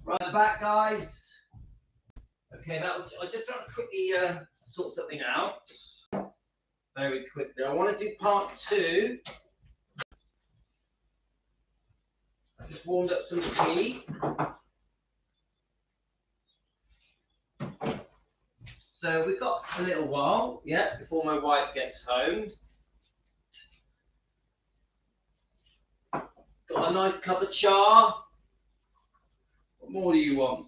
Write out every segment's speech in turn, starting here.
Right back, guys. Okay, I just want to quickly sort something out. Very quickly. I want to do part 2. I just warmed up some tea. So we've got a little while, before my wife gets home. Got a nice cup of cha. What more do you want?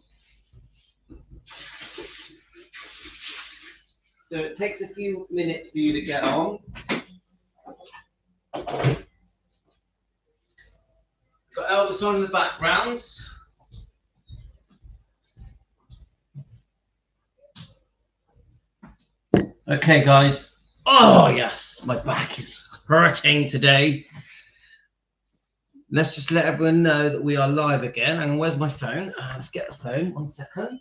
So it takes a few minutes for you to get on. Got Elvis on in the background. Okay, guys. Oh, yes, my back is hurting today. Let's just let everyone know that we are live again. And where's my phone? Let's get the phone. 1 second.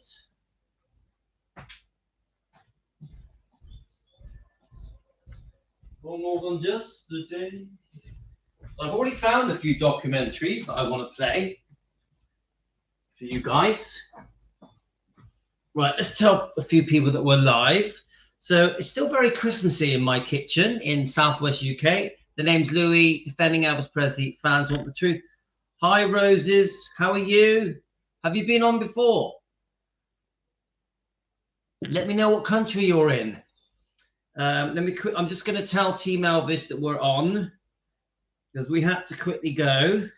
More than just the day. I've already found a few documentaries that I want to play for you guys. Right, let's tell a few people that we're live. So it's still very Christmassy in my kitchen in Southwest UK. The name's Louis, defending Elvis Presley. Fans want the truth. Hi, Roses. How are you? Have you been on before? Let me know what country you're in. I'm just going to tell Team Elvis that we're on because we had to quickly go.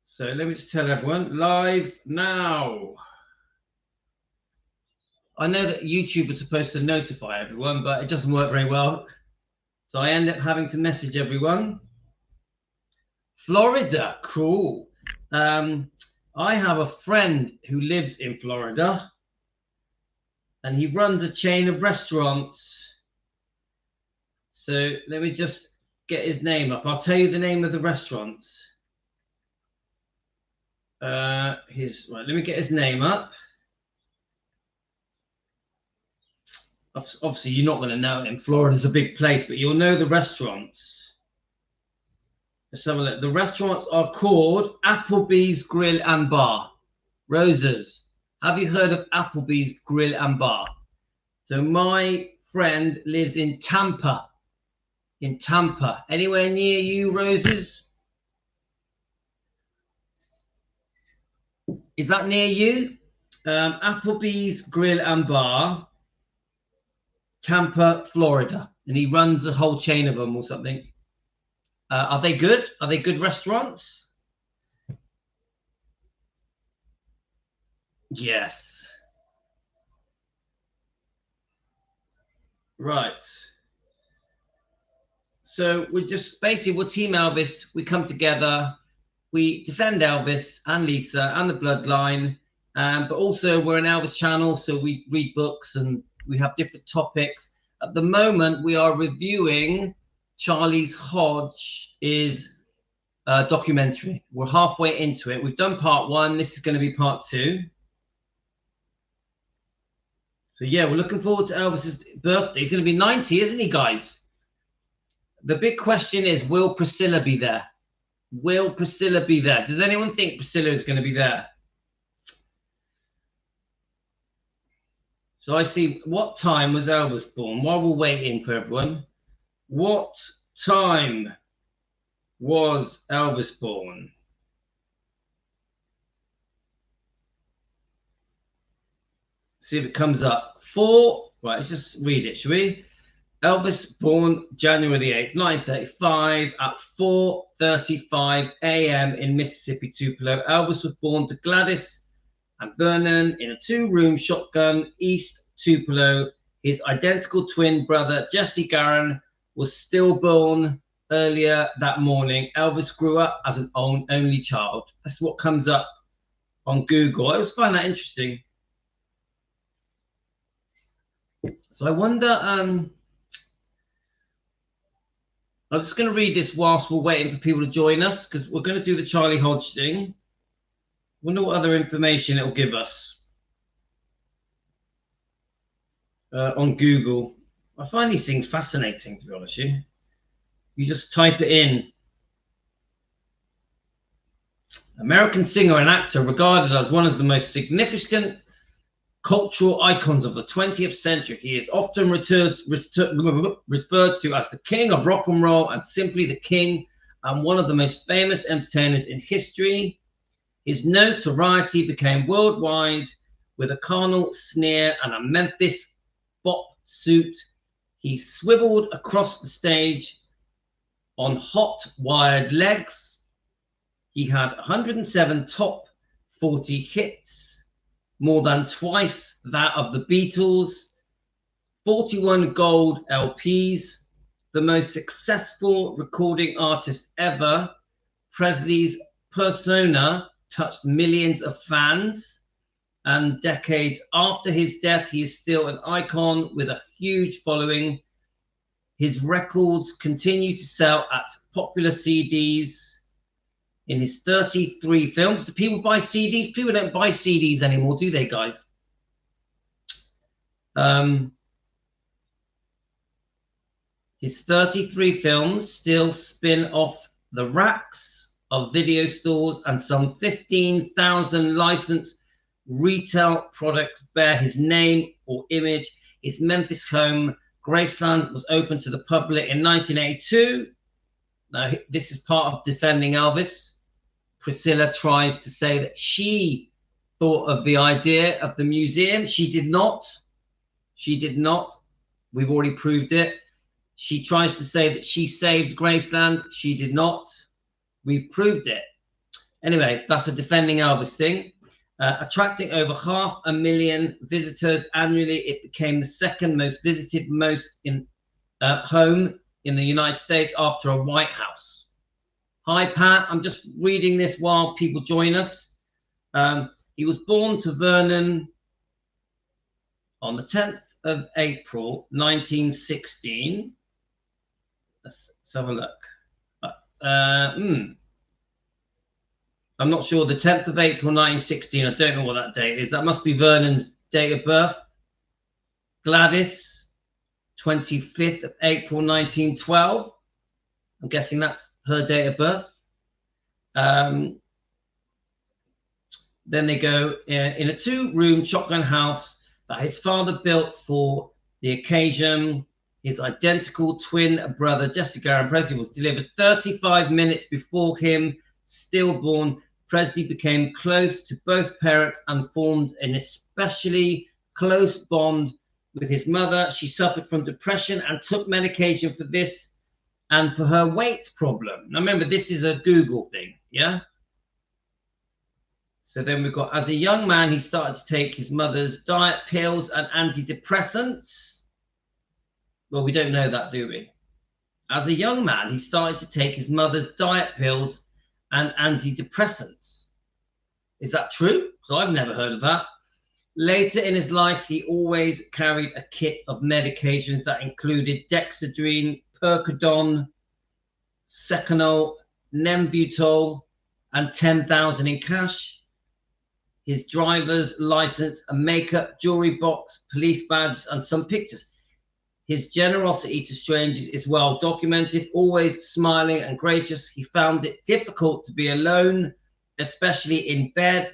So let me just tell everyone, live now. I know that YouTube is supposed to notify everyone, but it doesn't work very well. So I end up having to message everyone. Florida, cool. I have a friend who lives in Florida. And he runs a chain of restaurants. So let me just get his name up. I'll tell you the name of the restaurants. Right, let me get his name up. Obviously, you're not going to know him. Florida's a big place, but you'll know the restaurants. Let's have a look. The restaurants are called Applebee's Grill and Bar. Roses. Have you heard of Applebee's Grill and Bar? So my friend lives in Tampa. In Tampa. Anywhere near you, Roses? Is that near you? Applebee's Grill and Bar, Tampa, Florida. And he runs a whole chain of them or something. Are they good? Are they good restaurants? Yes. Right. So we're just basically, we're Team Elvis. We come together. We defend Elvis and Lisa and the bloodline. But also we're an Elvis channel. So we read books and we have different topics. At the moment, we are reviewing Charlie's Hodge documentary. We're halfway into it. We've done part 1. This is going to be part 2. So, yeah, we're looking forward to Elvis's birthday. He's going to be 90, isn't he, guys? The big question is, will Priscilla be there? Will Priscilla be there? Does anyone think Priscilla is going to be there? So I see, what time was Elvis born? While we're waiting for everyone, what time was Elvis born? See if it comes up. Right, let's just read it, shall we? Elvis born January the 8th, 1935 at 4:35 a.m. in Mississippi, Tupelo. Elvis was born to Gladys and Vernon in a 2-room shotgun, East Tupelo. His identical twin brother, Jesse Garon, was stillborn earlier that morning. Elvis grew up as an only child. That's what comes up on Google. I always find that interesting. So I wonder, I'm just going to read this whilst we're waiting for people to join us, because we're going to do the Charlie Hodge thing. Wonder what other information it'll give us on Google. I find these things fascinating, to be honest with you. You just type it in. American singer and actor regarded as one of the most significant cultural icons of the 20th century. He is often referred to as the king of rock and roll and simply the king, and one of the most famous entertainers in history. His notoriety became worldwide with a carnal sneer and a Memphis bop suit. He swiveled across the stage on hot wired legs. He had 107 top 40 hits, more than twice that of the Beatles, 41 gold LPs, the most successful recording artist ever. Presley's persona touched millions of fans, and decades after his death, he is still an icon with a huge following. His records continue to sell at popular CDs. In his 33 films, do people buy CDs? People don't buy CDs anymore, do they, guys? His 33 films still spin off the racks of video stores, and some 15,000 licensed retail products bear his name or image. His Memphis home, Graceland, was opened to the public in 1982. Now, this is part of Defending Elvis. Priscilla tries to say that she thought of the idea of the museum. She did not. She did not. We've already proved it. She tries to say that she saved Graceland. She did not. We've proved it. Anyway, that's a Defending Elvis thing. Attracting over 500,000 visitors annually, it became the second most visited home in the United States after a White House. Hi, Pat. I'm just reading this while people join us. He was born to Vernon on the 10th of April, 1916. Let's have a look. I'm not sure. The 10th of April, 1916. I don't know what that date is. That must be Vernon's date of birth. Gladys, 25th of April, 1912. I'm guessing that's her date of birth. Then they go in a 2-room shotgun house that his father built for the occasion. His identical twin brother, Jessica and Presley, was delivered 35 minutes before him. Stillborn, Presley became close to both parents and formed an especially close bond with his mother. She suffered from depression and took medication for this and for her weight problem. Now remember, this is a Google thing, yeah? So then we've got, as a young man, he started to take his mother's diet pills and antidepressants. Well, we don't know that, do we? As a young man, he started to take his mother's diet pills and antidepressants. Is that true? So I've never heard of that. Later in his life, he always carried a kit of medications that included Dexedrine, Percodon, Seconal, Nembutal, and 10,000 in cash. His driver's license, a makeup, jewelry box, police badge, and some pictures. His generosity to strangers is well documented, always smiling and gracious. He found it difficult to be alone, especially in bed.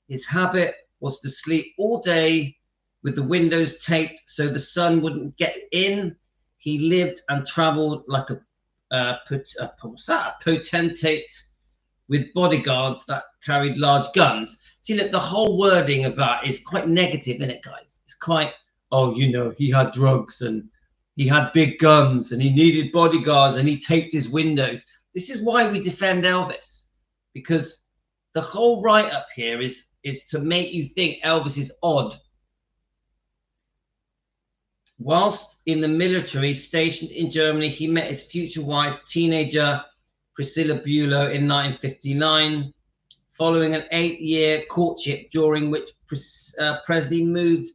His habit was to sleep all day with the windows taped so the sun wouldn't get in. He lived and traveled like a potentate with bodyguards that carried large guns. See, look, the whole wording of that is quite negative, isn't it, guys? It's quite, oh, you know, he had drugs and he had big guns and he needed bodyguards and he taped his windows. This is why we defend Elvis, because the whole write-up here is to make you think Elvis is odd. Whilst in the military, stationed in Germany, he met his future wife, teenager Priscilla Bulow, in 1959, following an 8-year courtship during which Presley moved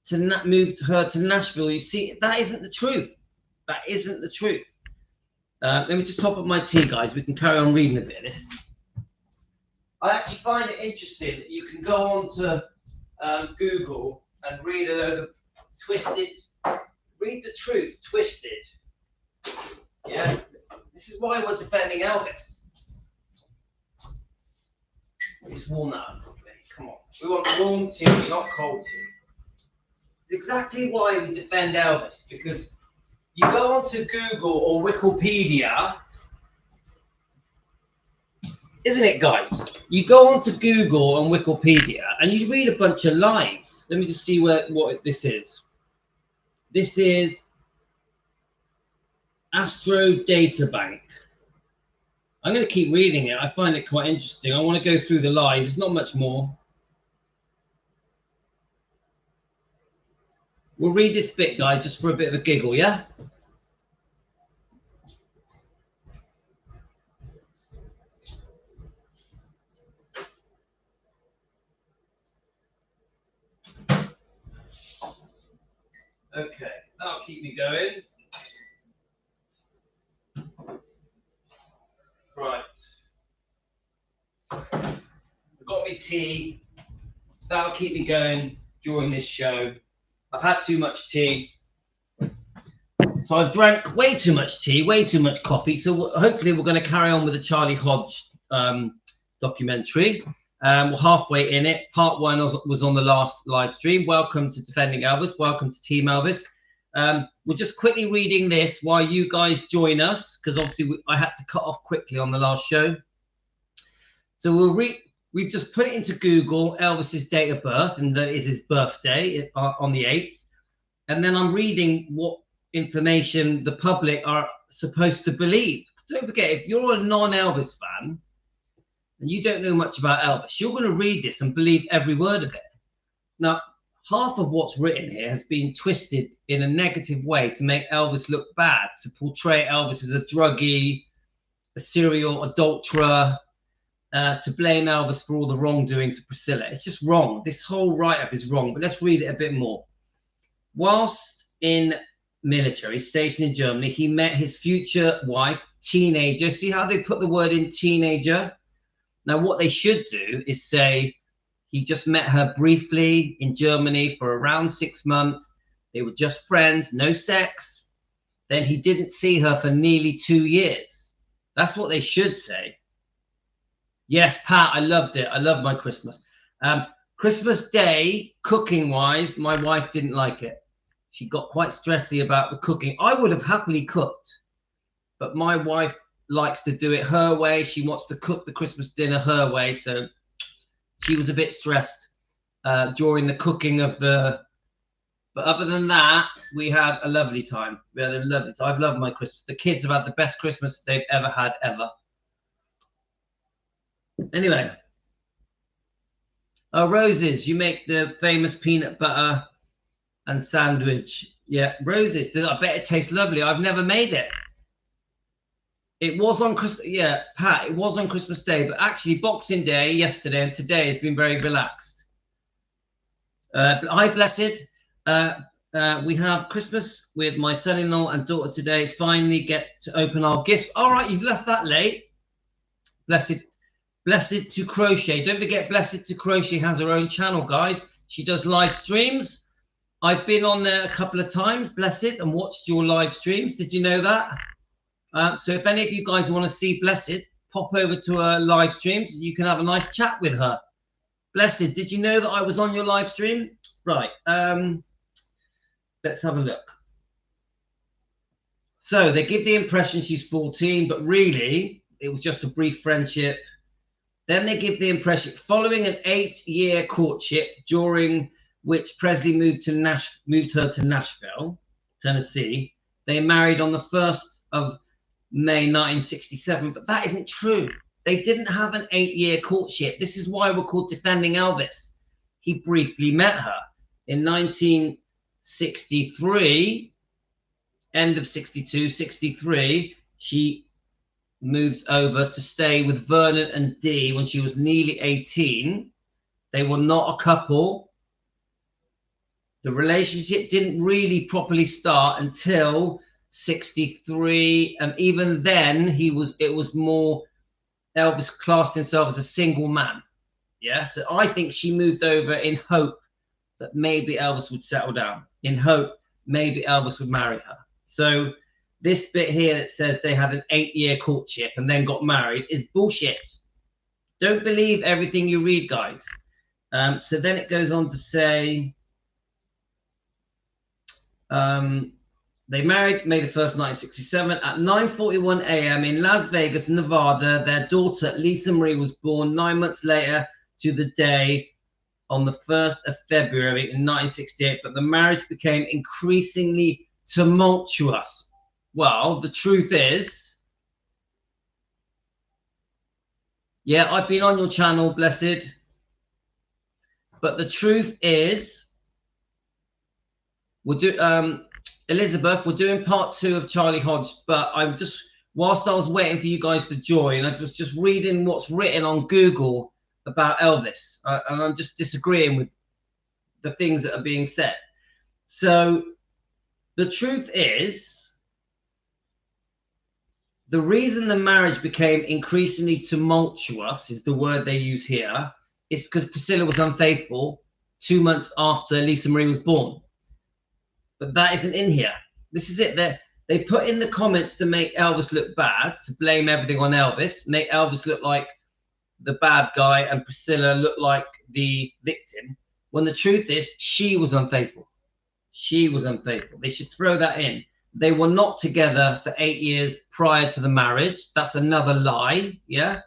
her to Nashville. You see, that isn't the truth. That isn't the truth. Let me just top up my tea, guys. We can carry on reading a bit of this. I actually find it interesting that you can go on to Google and read a load of read the truth twisted. Yeah, this is why we're defending Elvis. warm that up properly. Come on. We want warm tea, not cold tea. It's exactly why we defend Elvis, because you go onto Google or Wikipedia, isn't it, guys? You go onto Google and Wikipedia and you read a bunch of lies. Let me just see what this is. This is Astro Data Bank. I'm going to keep reading it. I find it quite interesting. I want to go through the lies. There's not much more. We'll read this bit, guys, just for a bit of a giggle, yeah? Okay, that'll keep me going. Right. I've got my tea. That'll keep me going during this show. I've had too much tea. So I've drank way too much tea, way too much coffee. So hopefully we're going to carry on with the Charlie Hodge documentary. We're halfway in it. Part 1 was on the last live stream. Welcome to Defending Elvis. Welcome to Team Elvis. We're just quickly reading this while you guys join us, because obviously I had to cut off quickly on the last show. So we've just put it into Google, Elvis's date of birth, and that is his birthday on the 8th. And then I'm reading what information the public are supposed to believe. Don't forget, if you're a non-Elvis fan and you don't know much about Elvis, you're going to read this and believe every word of it. Now, half of what's written here has been twisted in a negative way to make Elvis look bad, to portray Elvis as a druggie, a serial adulterer, to blame Elvis for all the wrongdoing to Priscilla. It's just wrong. This whole write-up is wrong, but let's read it a bit more. Whilst in military, stationed in Germany, he met his future wife, teenager. See how they put the word in, teenager? Now, what they should do is say he just met her briefly in Germany for around 6 months. They were just friends, no sex. Then he didn't see her for nearly 2 years. That's what they should say. Yes, Pat, I loved it. I love my Christmas. Christmas Day, cooking-wise, my wife didn't like it. She got quite stressy about the cooking. I would have happily cooked, but my wife likes to do it her way. She wants to cook the Christmas dinner her way, so she was a bit stressed during the cooking of the... But other than that, we had a lovely time. We had a lovely time. I've loved my Christmas. The kids have had the best Christmas they've ever had, ever. Anyway. Oh, Roses, you make the famous peanut butter and sandwich. Yeah, Roses. I bet it tastes lovely. I've never made it. It was on Christmas. Yeah, Pat, it was on Christmas Day, but actually Boxing Day yesterday and today has been very relaxed. Hi, Blessed. We have Christmas with my son-in-law and daughter today. Finally get to open our gifts. All right, you've left that late. Blessed to Crochet. Don't forget, Blessed to Crochet has her own channel, guys. She does live streams. I've been on there a couple of times, Blessed, and watched your live streams. Did you know that? So if any of you guys want to see Blessed, pop over to her live streams. You can have a nice chat with her. Blessed, did you know that I was on your live stream? Right. Let's have a look. So they give the impression she's 14, but really it was just a brief friendship. Then they give the impression, following an 8-year courtship during which Presley moved her to Nashville, Tennessee, they married on the 1st of May 1967, but that isn't true. They didn't have an 8-year courtship. This is why we're called Defending Elvis. He briefly met her in 1963, end of 62, 63. She moves over to stay with Vernon and Dee when she was nearly 18. They were not a couple. The relationship didn't really properly start until 63, and even then it was more, Elvis classed himself as a single man. Yeah, so I think she moved over in hope that maybe Elvis would settle down, in hope maybe Elvis would marry her. So this bit here that says they had an 8-year courtship and then got married is bullshit. Don't believe everything you read, guys. So then it goes on to say, they married May the 1st, 1967. At 9:41 a.m. in Las Vegas, Nevada, their daughter, Lisa Marie, was born 9 months later to the day on the 1st of February in 1968. But the marriage became increasingly tumultuous. Well, the truth is, yeah, I've been on your channel, blessed. But the truth is, we'll do, Elizabeth, we're doing part 2 of Charlie Hodge, but I'm just, whilst I was waiting for you guys to join, I was just reading what's written on Google about Elvis, and I'm just disagreeing with the things that are being said. So the truth is, the reason the marriage became increasingly tumultuous, is the word they use here, is because Priscilla was unfaithful 2 months after Lisa Marie was born. But that isn't in here. This is it. They put in the comments to make Elvis look bad, to blame everything on Elvis, make Elvis look like the bad guy and Priscilla look like the victim, when the truth is she was unfaithful. She was unfaithful. They should throw that in. They were not together for 8 years prior to the marriage. That's another lie, yeah?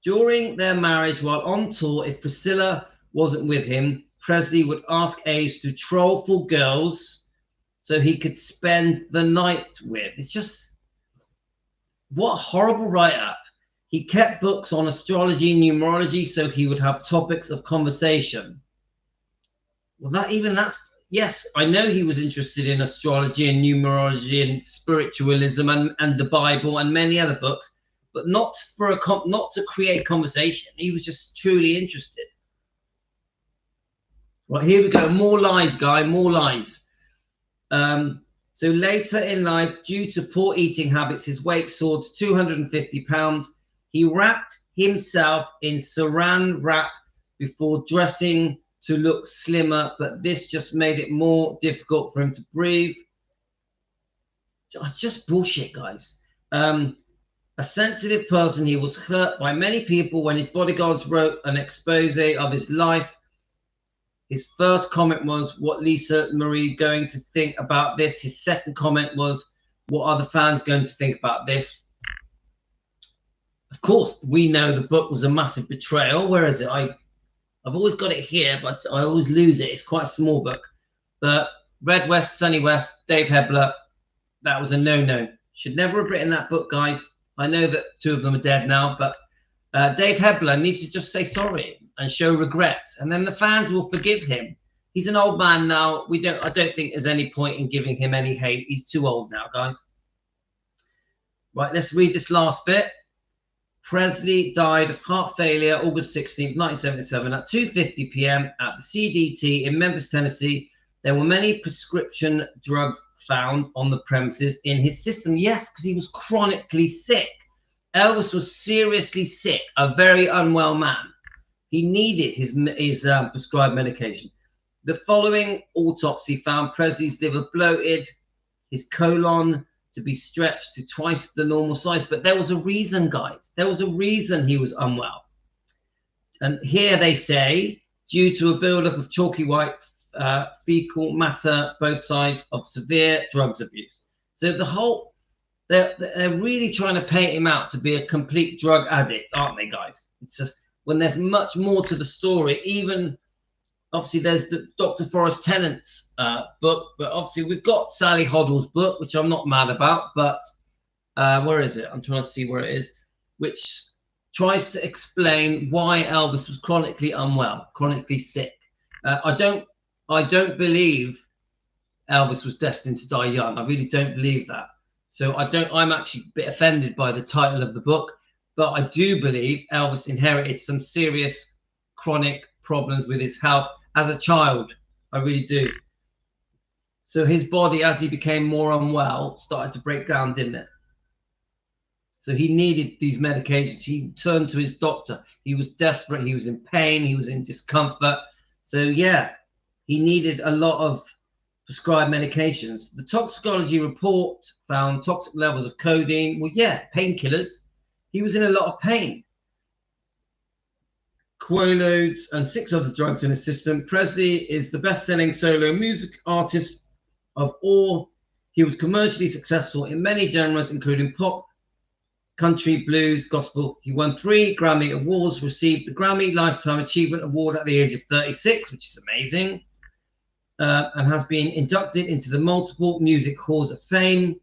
During their marriage, while on tour, if Priscilla wasn't with him, Presley would ask Ace to troll for girls so he could spend the night with. It's just, what a horrible write-up. He kept books on astrology and numerology so he would have topics of conversation. Well, that's, yes, I know he was interested in astrology and numerology and spiritualism and the Bible and many other books, but not to create conversation. He was just truly interested. Right, here we go. More lies, guy. More lies. So later in life, due to poor eating habits, his weight soared to 250 pounds. He wrapped himself in saran wrap before dressing to look slimmer, but this just made it more difficult for him to breathe. It's just bullshit, guys. A sensitive person, he was hurt by many people when his bodyguards wrote an expose of his life. His first comment was, what Lisa Marie going to think about this? His second comment was, what are the fans going to think about this? Of course, we know the book was a massive betrayal. Where is it? I've always got it here, but I always lose it. It's quite a small book. But Red West, Sunny West, Dave Hebler, that was a no-no. Should never have written that book, guys. I know that 2 of them are dead now, but Dave Hebler needs to just say sorry and show regret, and then the fans will forgive him. He's an old man now. I don't think there's any point in giving him any hate. He's too old now, guys. Right, let's read this last bit. Presley died of heart failure August 16th, 1977 at 2:50 p.m. at the CDT in Memphis, Tennessee. There were many prescription drugs found on the premises in his system. Yes, because he was chronically sick. Elvis was seriously sick, a very unwell man. He needed his prescribed medication. The following autopsy found Presley's liver bloated, his colon to be stretched to twice the normal size. But there was a reason, guys. There was a reason he was unwell. And here they say, due to a buildup of chalky white fecal matter, both sides of severe drugs abuse. So the whole, they're really trying to paint him out to be a complete drug addict, aren't they, guys? It's just, when there's much more to the story. Even obviously there's the Dr. Forrest Tennant's book, but obviously we've got Sally Hoddle's book, which I'm not mad about, but where is it? I'm trying to see where it is, which tries to explain why Elvis was chronically unwell, chronically sick. I don't believe Elvis was destined to die young. I really don't believe that. So I'm actually a bit offended by the title of the book. But I do believe Elvis inherited some serious chronic problems with his health as a child. I really do. So his body, as he became more unwell, started to break down, didn't it? So he needed these medications. He turned to his doctor. He was desperate. He was in pain. He was in discomfort. So, yeah, he needed a lot of prescribed medications. The toxicology report found toxic levels of codeine. Well, yeah, painkillers. he was in a lot of pain. Quaaludes and 6 other drugs in his system. Presley is the best-selling solo music artist of all. He was commercially successful in many genres, including pop, country, blues, gospel. He won 3 Grammy Awards, received the Grammy Lifetime Achievement Award at the age of 36, which is amazing, and has been inducted into the multiple Music Halls of Fame.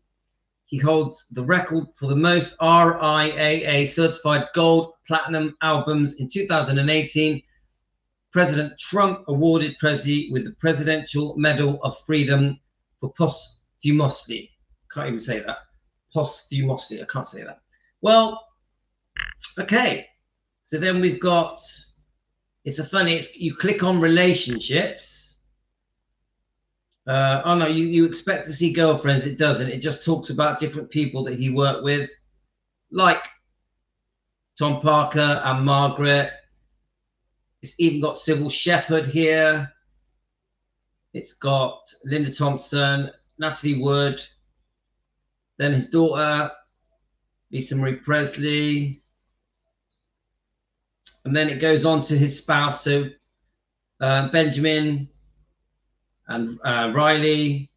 He holds the record for the most RIAA certified gold platinum albums in 2018. President Trump awarded Presley with the Presidential Medal of Freedom for posthumously. Can't even say that. Posthumously. I can't say that. Well, okay. So then we've got, you click on relationships. Oh no, you expect to see girlfriends. It doesn't. It just talks about different people that he worked with, like Tom Parker and Margaret. It's even got Sybil Shepherd here. It's got Linda Thompson, Natalie Wood, then his daughter, Lisa Marie Presley. And then it goes on to his spouse, so Benjamin and Riley.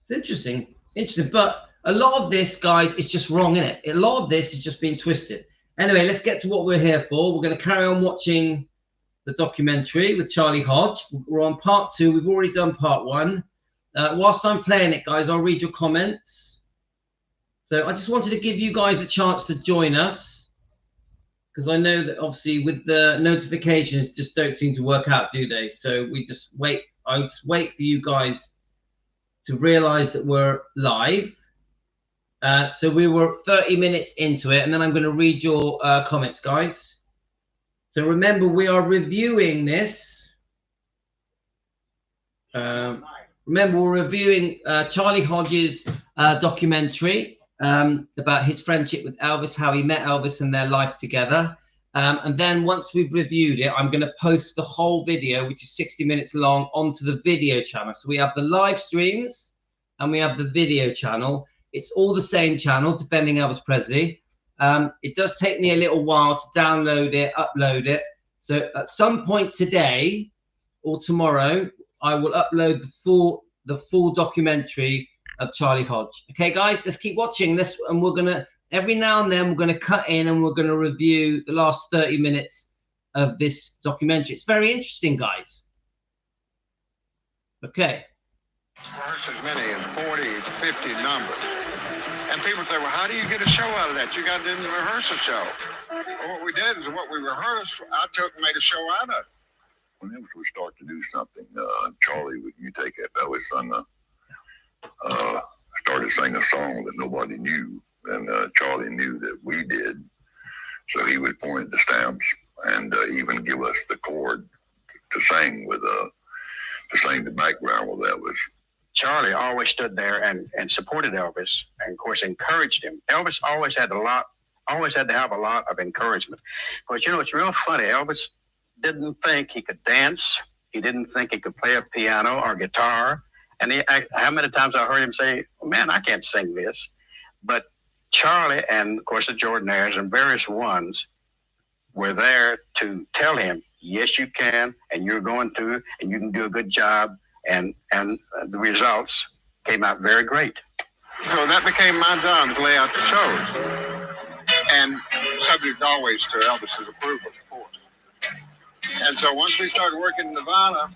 It's interesting, but a lot of this, guys, is just wrong, isn't it? A lot of this is just being twisted. Anyway, let's get to what we're here for. We're going to carry on watching the documentary with Charlie Hodge. We're on part 2. We've already done part 1. Whilst I'm playing it, guys, I'll read your comments. So I just wanted to give you guys a chance to join us, because I know that obviously with the notifications just don't seem to work out, do they? So we just wait. I just wait for you guys to realize that we're live. So we were 30 minutes into it, and then I'm going to read your comments, guys. So remember, we are reviewing this. Remember, we're reviewing Charlie Hodge's documentary about his friendship with Elvis, how he met Elvis and their life together. And then once we've reviewed it, I'm going to post the whole video, which is 60 minutes long, onto the video channel. So we have the live streams and we have the video channel. It's all the same channel, Defending Elvis Presley. It does take me a little while to download it, upload it. So at some point today or tomorrow, I will upload the full documentary of Charlie Hodge. Okay, guys, let's keep watching this, and we're gonna every now and then we're gonna cut in and we're gonna review the last 30 minutes of this documentary. It's very interesting, guys. Okay. Rehearse as many as 40, 50 numbers. And people say, well, how do you get a show out of that? You got to rehearse a show. Well, what we did is what we rehearsed, I took and made a show out of it. Whenever we start to do something, Charlie, you take that Elvis sung started singing a song that nobody knew, and Charlie knew that we did, so he would point at the stamps and even give us the chord to sing with, to sing the background with Elvis. Charlie always stood there and supported Elvis, and of course encouraged him. Elvis always had to have a lot of encouragement. But you know, it's real funny. Elvis didn't think he could dance. He didn't think he could play a piano or guitar. And how many times I heard him say, oh, man, I can't sing this. But Charlie and, of course, the Jordanaires and various ones were there to tell him, yes, you can, and you're going to, and you can do a good job. And the results came out very great. So that became my job to lay out the shows. And subject always to Elvis's approval, of course. And so once we started working in Nevada,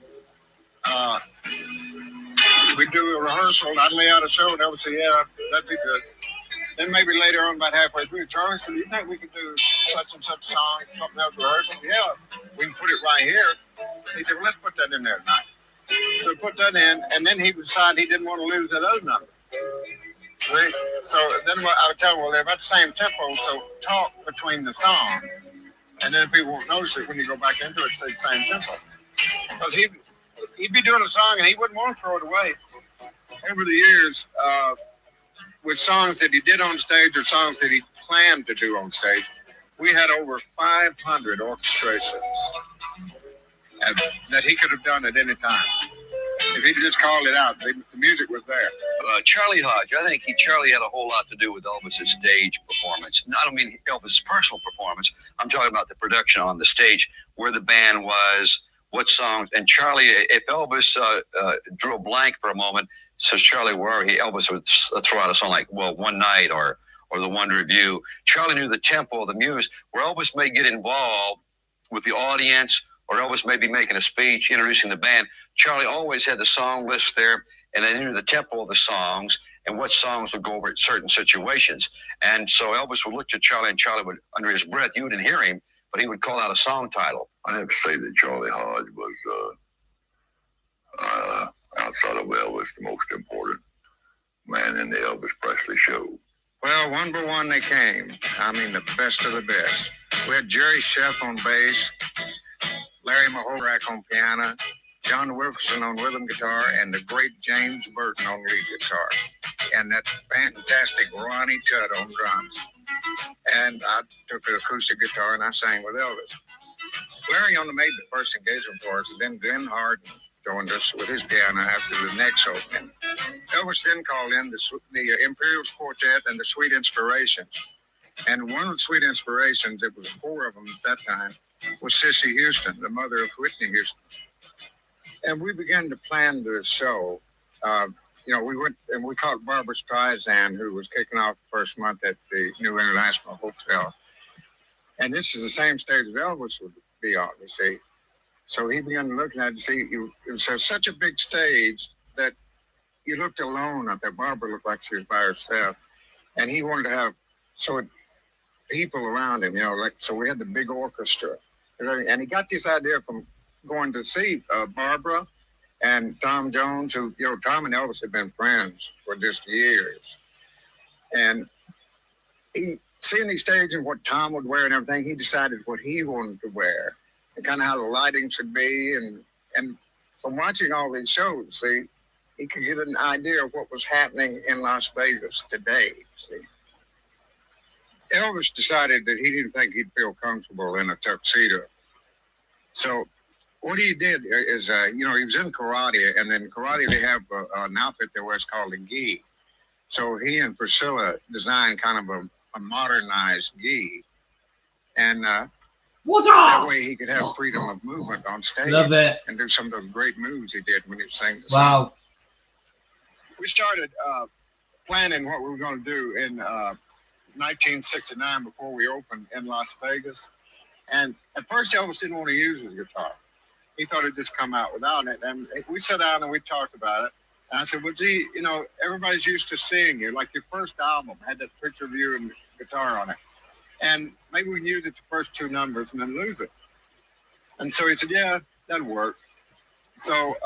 we'd do a rehearsal, and I'd lay out a show, and Elvis said, yeah, that'd be good. Then maybe later on, about halfway through, Charlie said, you think we could do such and such song, something else rehearsal? Yeah, we can put it right here. He said, well, let's put that in there tonight. So we put that in, and then he decided he didn't want to lose that other number. See? So then I would tell him, well, they're about the same tempo, so talk between the songs. And then people won't notice it when you go back into it, say the same tempo. Because he'd be doing a song, and he wouldn't want to throw it away. Over the years, with songs that he did on stage or songs that he planned to do on stage, we had over 500 orchestrations that he could have done at any time. If he just called it out. The music was there. Charlie Hodge, I think Charlie had a whole lot to do with Elvis's stage performance. I don't mean Elvis's personal performance. I'm talking about the production on the stage, where the band was, what songs. And Charlie, if Elvis drew a blank for a moment, says Charlie, where are he? Elvis would throw out a song like, well, One Night or The One Review. Charlie knew the tempo of the music, where Elvis may get involved with the audience, or Elvis may be making a speech, introducing the band. Charlie always had the song list there, and they knew the tempo of the songs and what songs would go over at certain situations. And so Elvis would look to Charlie, and Charlie would, under his breath, you wouldn't hear him, but he would call out a song title. I'd have to say that Charlie Hodge was, outside of Elvis, the most important man in the Elvis Presley show. Well, one by one they came. I mean, the best of the best. We had Jerry Sheff on bass, Larry Mahorak on piano, John Wilkerson on rhythm guitar, and the great James Burton on lead guitar, and that fantastic Ronnie Tudd on drums. And I took the acoustic guitar and I sang with Elvis. Larry only made the first engagement for us, and then Glenn Harden joined us with his piano after the next opening. Elvis then called in the Imperials Quartet and the Sweet Inspirations. And one of the Sweet Inspirations, it was 4 of them at that time, was Sissy Houston, the mother of Whitney Houston. And we began to plan the show. We went and we caught Barbara Streisand, who was kicking off the first month at the New International Hotel. And this is the same stage that Elvis would be on, you see. So he began looking at it to see, it was such a big stage that you looked alone up there. Barbara looked like she was by herself. And he wanted to have people around him, so we had the big orchestra. And he got this idea from going to see Barbara and Tom Jones, who, Tom and Elvis had been friends for just years. And he, seeing these stages and what Tom would wear and everything, he decided what he wanted to wear and kind of how the lighting should be. And from watching all these shows, see, he could get an idea of what was happening in Las Vegas today, see. Elvis decided that he didn't think he'd feel comfortable in a tuxedo. So what he did is, he was in karate, and in karate they have an outfit there where it's called a gi. So he and Priscilla designed kind of a modernized gi. And that way he could have freedom of movement on stage. Love it. And do some of those great moves he did when he was singing the song. We started planning what we were going to do in 1969 before we opened in Las Vegas. And at first Elvis didn't want to use his guitar. He thought it'd just come out without it. And we sat down and we talked about it. And I said, well, gee, everybody's used to seeing you. Like your first album had that picture of you and the guitar on it. And maybe we can use it the first 2 numbers and then lose it. And so he said, yeah, that'll work. So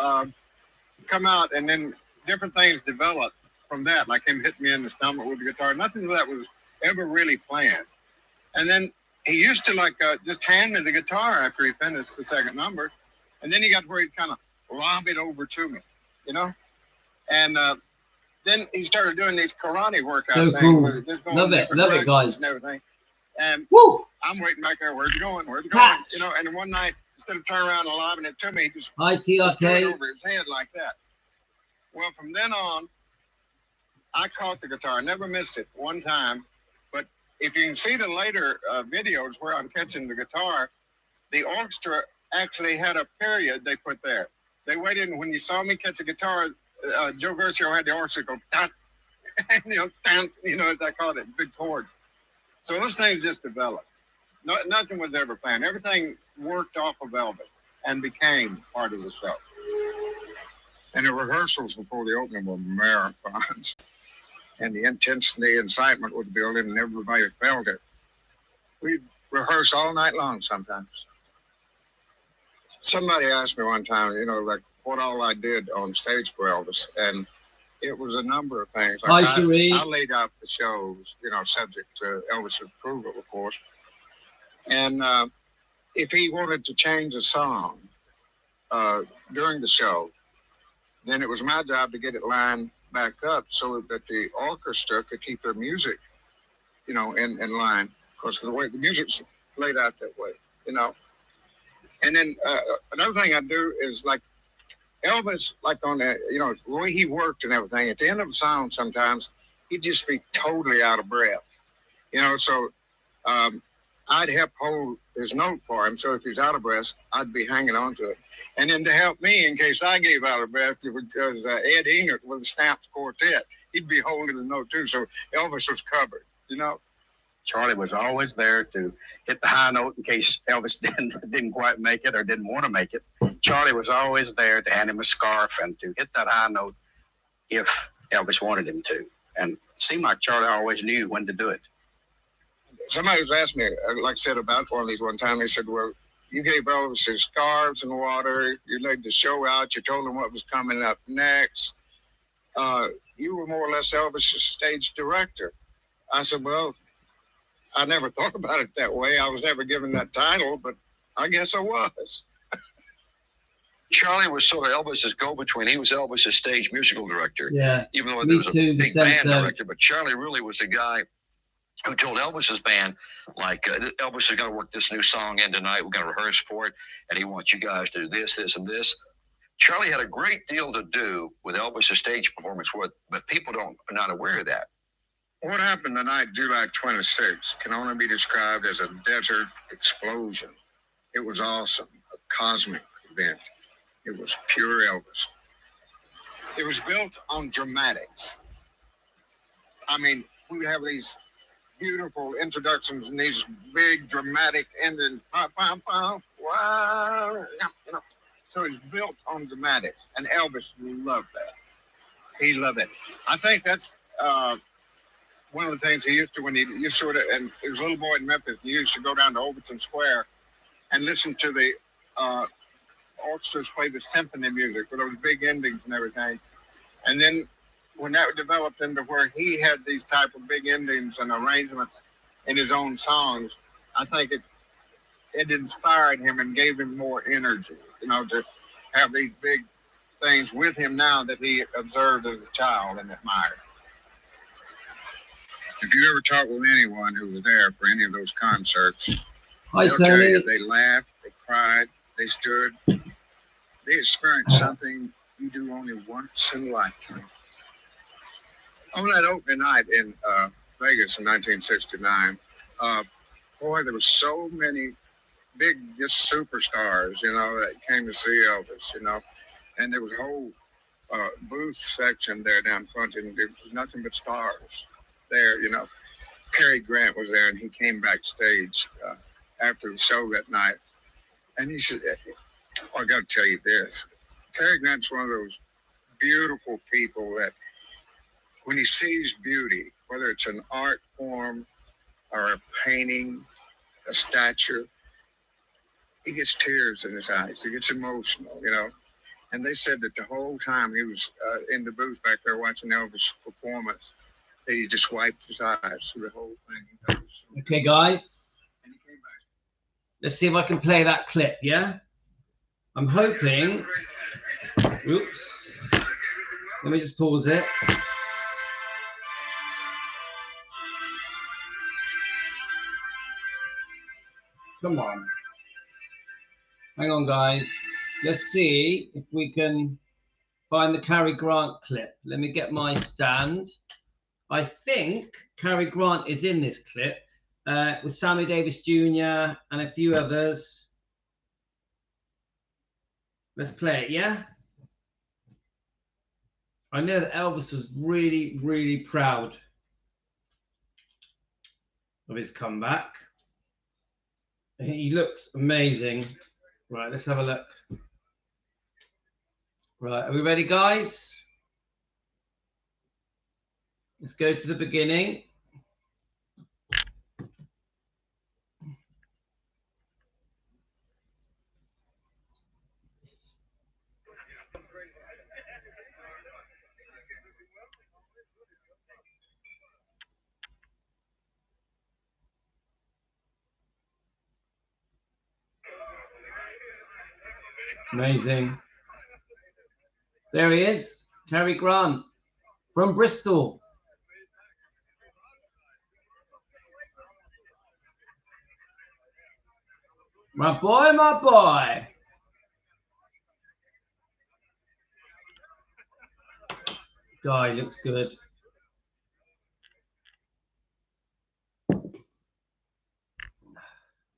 come out, and then different things developed from that, like him hitting me in the stomach with the guitar. Nothing of that was ever really planned. And then he used to just hand me the guitar after he finished the second number. And then he got where he'd kind of lob it over to me, And then he started doing these karate workout things. Cool. Where there's going Love it, guys. And everything. And Woo! I'm waiting back there. Where's he going? Where's he going? Catch. And then one night, instead of turning around and lobbing it to me, he just Hi, threw it TRK. over his head like that. Well, from then on, I caught the guitar. Never missed it one time. But if you can see the later videos where I'm catching the guitar, the orchestra actually had a period they put there. They waited, and when you saw me catch a guitar, Joe Garcia had the orchestra go, dun, dun, as I called it, big chord. So those things just developed. Nothing was ever planned. Everything worked off of Elvis and became part of the show. And the rehearsals before the opening were marathons. And the intensity and excitement was building, and everybody felt it. We'd rehearse all night long sometimes. Somebody asked me one time, what all I did on stage for Elvis. And it was a number of things. Hi, Cherie. I laid out the shows, subject to Elvis's approval, of course. And if he wanted to change a song during the show, then it was my job to get it lined back up so that the orchestra could keep their music, in line. Because the way the music's laid out that way, And then another thing I do is, like, Elvis, like on the, you know, the way he worked and everything, at the end of a song sometimes, he'd just be totally out of breath. You know, so I'd help hold his note for him. So if he's out of breath, I'd be hanging on to it. And then to help me in case I gave out of breath, it was Ed Enoch with the Stamps Quartet. He'd be holding the note too. So Elvis was covered, you know. Charlie was always there to hit the high note in case Elvis didn't quite make it or didn't want to make it. Charlie was always there to hand him a scarf and to hit that high note if Elvis wanted him to. And it seemed like Charlie always knew when to do it. Somebody was asking me, like I said, about one of these one time. They said, well, you gave Elvis his scarves and water. You laid the show out. You told him what was coming up next. You were more or less Elvis's stage director. I said, well, I never thought about it that way. I was never given that title, but I guess I was. Charlie was sort of Elvis's go-between. He was Elvis's stage musical director. Yeah. Even though there was a big band director, but Charlie really was the guy who told Elvis's band, like, Elvis is going to work this new song in tonight. We're going to rehearse for it, and he wants you guys to do this, this, and this. Charlie had a great deal to do with Elvis's stage performance, but people are not aware of that. What happened the night July 26th can only be described as a desert explosion. It was awesome, a cosmic event. It was pure Elvis. It was built on dramatics. I mean, we would have these beautiful introductions and these big dramatic endings. Wow. You know. So it's built on dramatics, and Elvis loved that. He loved it. I think that's one of the things he used to when he sort of, and he was a little boy in Memphis, he used to go down to Overton Square and listen to the orchestras play the symphony music with those big endings and everything. And then when that developed into where he had these type of big endings and arrangements in his own songs, I think it inspired him and gave him more energy, you know, to have these big things with him now that he observed as a child and admired. If you ever talk with anyone who was there for any of those concerts, they'll tell you they laughed, they cried, they stood, they experienced something you do only once in a lifetime. On that opening night in Vegas in 1969, boy, there were so many big just superstars, you know, that came to see Elvis, you know, and there was a whole booth section there down front, and there was nothing but stars there, you know. Cary Grant was there, and he came backstage after the show that night, and he said, oh, I got to tell you this. Cary Grant's one of those beautiful people that when he sees beauty, whether it's an art form or a painting, a statue, he gets tears in his eyes. He gets emotional, you know. And they said that the whole time he was in the booth back there watching Elvis' performance, that he just wiped his eyes through the whole thing. Okay, guys. And he came back. Let's see if I can play that clip, yeah? I'm hoping... Oops. Let me just pause it. Come on. Hang on, guys. Let's see if we can find the Cary Grant clip. Let me get my stand. I think Cary Grant is in this clip with Sammy Davis Jr. and a few others. Let's play it, yeah? I know that Elvis was really, really proud of his comeback. He looks amazing. Right, let's have a look. Right, are we ready, guys? Let's go to the beginning. Amazing. There he is, Cary Grant from Bristol. My boy, my boy. Guy looks good.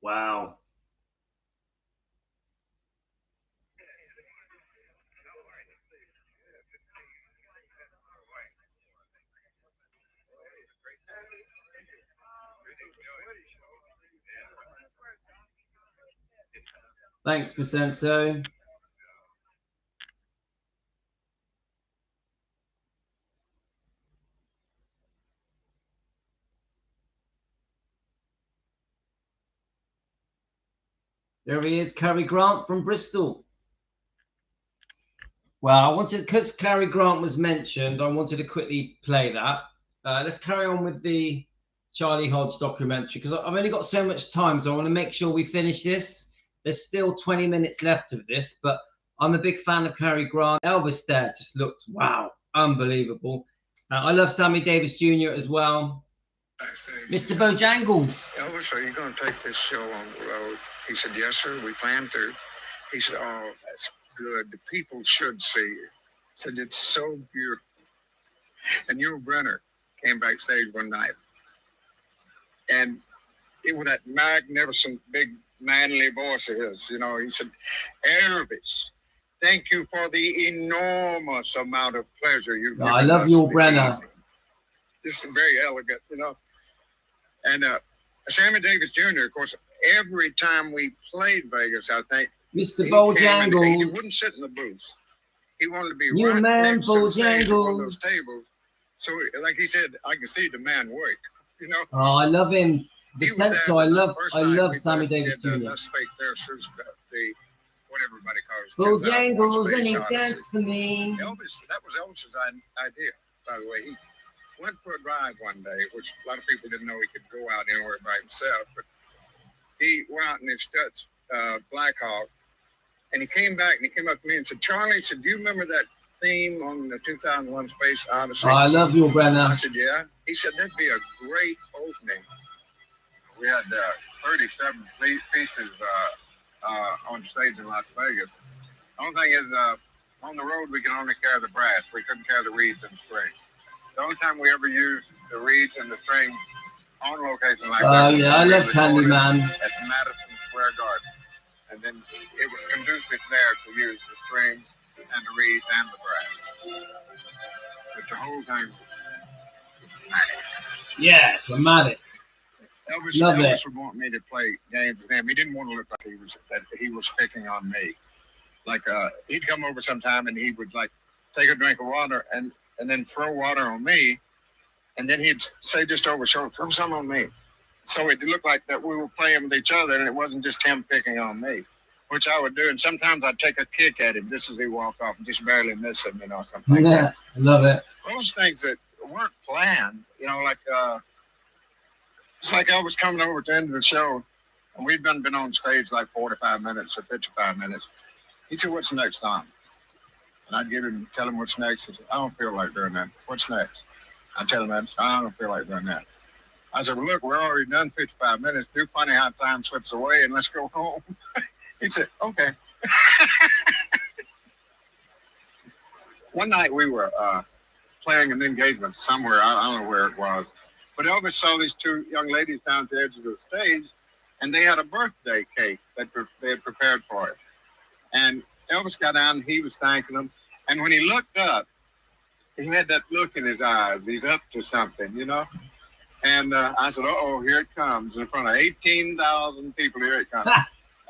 Wow. Thanks, Vincenzo. There he is, Cary Grant from Bristol. Well, I wanted, because Cary Grant was mentioned, I wanted to quickly play that. Let's carry on with the Charlie Hodge documentary, because I've only got so much time, so I want to make sure we finish this. There's still 20 minutes left of this, but I'm a big fan of Cary Grant. Elvis there just looked, wow, unbelievable. I love Sammy Davis Jr. as well. Mr. Bojangles. Elvis, are you going to take this show on the road? He said, yes, sir, we plan to. He said, oh, that's good. The people should see it. He said, it's so beautiful. And Yul Brynner came backstage one night, and it was that magnificent, big, manly voice of his. You know, he said, Elvis, thank you for the enormous amount of pleasure you've given us. I love Yul Brynner. This is very elegant, you know. And Sammy Davis Jr., of course, every time we played Vegas, I think, Mr. Bojangles. He wouldn't sit in the booth. He wanted to be You right man, next to the stage at one of Bojangles. those tables. So, like he said, I can see the man work, you know. Oh, I love him. He was there Vincenzo, I the love first Sammy night we Davis did, Jr. Let's Fake Their Shoes, the what everybody calls Bojangles, and he 2001 Space danced for me. Elvis, that was Elvis's idea, by the way. He went for a drive one day, which a lot of people didn't know he could go out anywhere by himself, but he went out in his Stutz Black Hawk, and he came back and he came up to me and said, Charlie, he said, do you remember that theme on the 2001 Space Odyssey? Oh, I love Yul Brynner. I said, yeah. He said, that'd be a great opening. We had 37 pieces on stage in Las Vegas. The only thing is, on the road, we can only carry the brass. We couldn't carry the reeds and strings. The only time we ever used the reeds and the strings on location like that. Oh, yeah, I love Candyman. At Madison Square Garden. And then it was conducive there to use the strings and the reeds and the brass. But the whole thing was dramatic. Yeah, dramatic. Elvis would want me to play games with him. He didn't want to look like he was picking on me. Like he'd come over sometime and he would like take a drink of water and then throw water on me, and then he'd say just over his shoulder, throw some on me. So it looked like that we were playing with each other and it wasn't just him picking on me, which I would do. And sometimes I'd take a kick at him just as he walked off and just barely miss him, you know, something like that. I love it. Those things that weren't planned, you know, like it's like I was coming over to the end of the show, and we'd been on stage like 45 minutes or 55 minutes. He said, what's next, Tom? And I'd tell him what's next. He said, I don't feel like doing that. What's next? I'd tell him that. I don't feel like doing that. I said, well, look, we're already done 55 minutes. Do funny how time slips away and let's go home. He said, okay. One night we were playing an engagement somewhere. I don't know where it was. But Elvis saw these two young ladies down at the edge of the stage, and they had a birthday cake that they had prepared for us. And Elvis got down, and he was thanking them. And when he looked up, he had that look in his eyes. He's up to something, you know? And I said, uh-oh, here it comes. In front of 18,000 people, here it comes.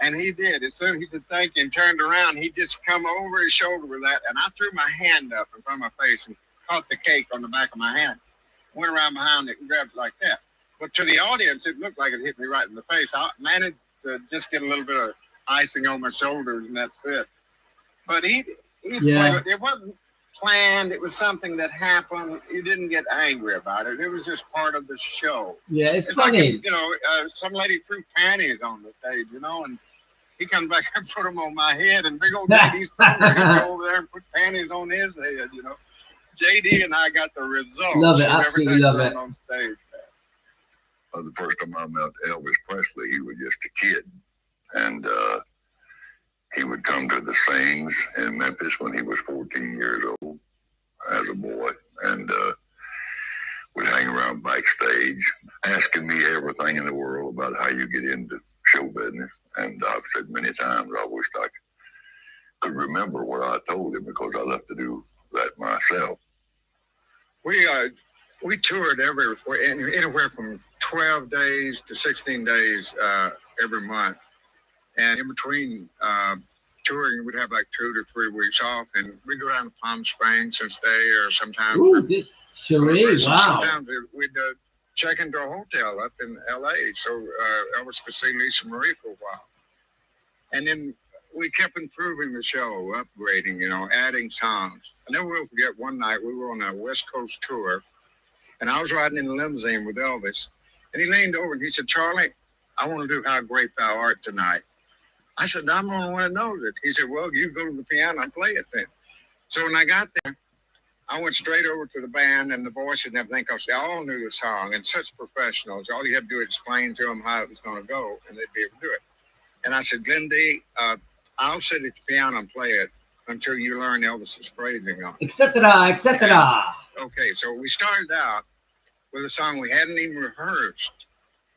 And he did. As soon as he said thank you and turned around, he just come over his shoulder with that. And I threw my hand up in front of my face and caught the cake on the back of my hand. Went around behind it and grabbed it like that. But to the audience, it looked like it hit me right in the face. I managed to just get a little bit of icing on my shoulders, and that's it. But he played, it wasn't planned. It was something that happened. He didn't get angry about it. It was just part of the show. Yeah, it's funny. Like, you know, some lady threw panties on the stage, you know, and he come back and put them on my head, and big old JD's go over there and put panties on his head, you know. JD and I got the results. Love it, absolutely love it. On stage. The first time I met Elvis Presley, he was just a kid. And he would come to the Sings in Memphis when he was 14 years old as a boy. and would hang around backstage, asking me everything in the world about how you get into show business. And I've said many times, I wished I could remember what I told him, because I left to do that myself. We toured anywhere from 12 days to 16 days every month. And in between touring, we'd have like 2 to 3 weeks off, and we'd go down to Palm Springs and stay, or sometimes. Ooh, Cherie, wow. Sometimes we'd check into a hotel up in L.A. so Elvis could see Lisa Marie for a while. And then we kept improving the show, upgrading, adding songs. I never will forget one night we were on a West Coast tour, and I was riding in the limousine with Elvis, and he leaned over and he said, "Charlie, I want to do How Great Thou Art tonight." I said, "I'm the only one that knows it." He said, "Well, you go to the piano and play it then." So when I got there, I went straight over to the band and the voice and everything, because they all knew the song, and such professionals. All you had to do is explain to them how it was going to go, and they'd be able to do it. And I said, "Glenn D, I'll sit at the piano and play it until you learn Elvis's phrasing on it." Etc. Okay, so we started out with a song we hadn't even rehearsed.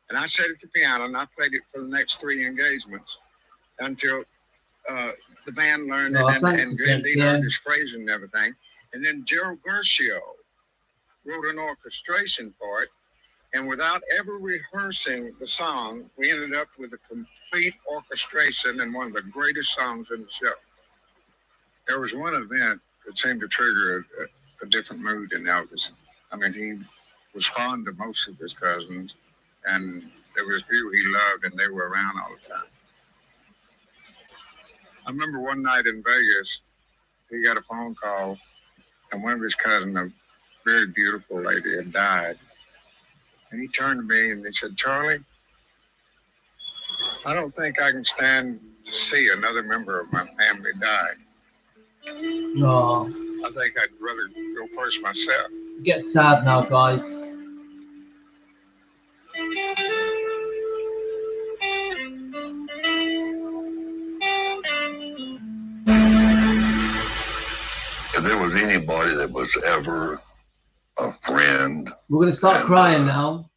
And I sat at the piano and I played it for the next 3 engagements until the band learned it, and Glenn D learned his phrasing and everything. And then Gerald Gershio wrote an orchestration for it. And without ever rehearsing the song, we ended up with a complete orchestration and one of the greatest songs in the show. There was one event that seemed to trigger a different mood in Elvis. I mean, he was fond of most of his cousins, and there was a few he loved, and they were around all the time. I remember one night in Vegas, he got a phone call, and one of his cousins, a very beautiful lady, had died. And he turned to me and he said, "Charlie, I don't think I can stand to see another member of my family die. No. I think I'd rather go first myself." Get sad now, guys. If there was anybody that was ever a friend, we're going to start crying now,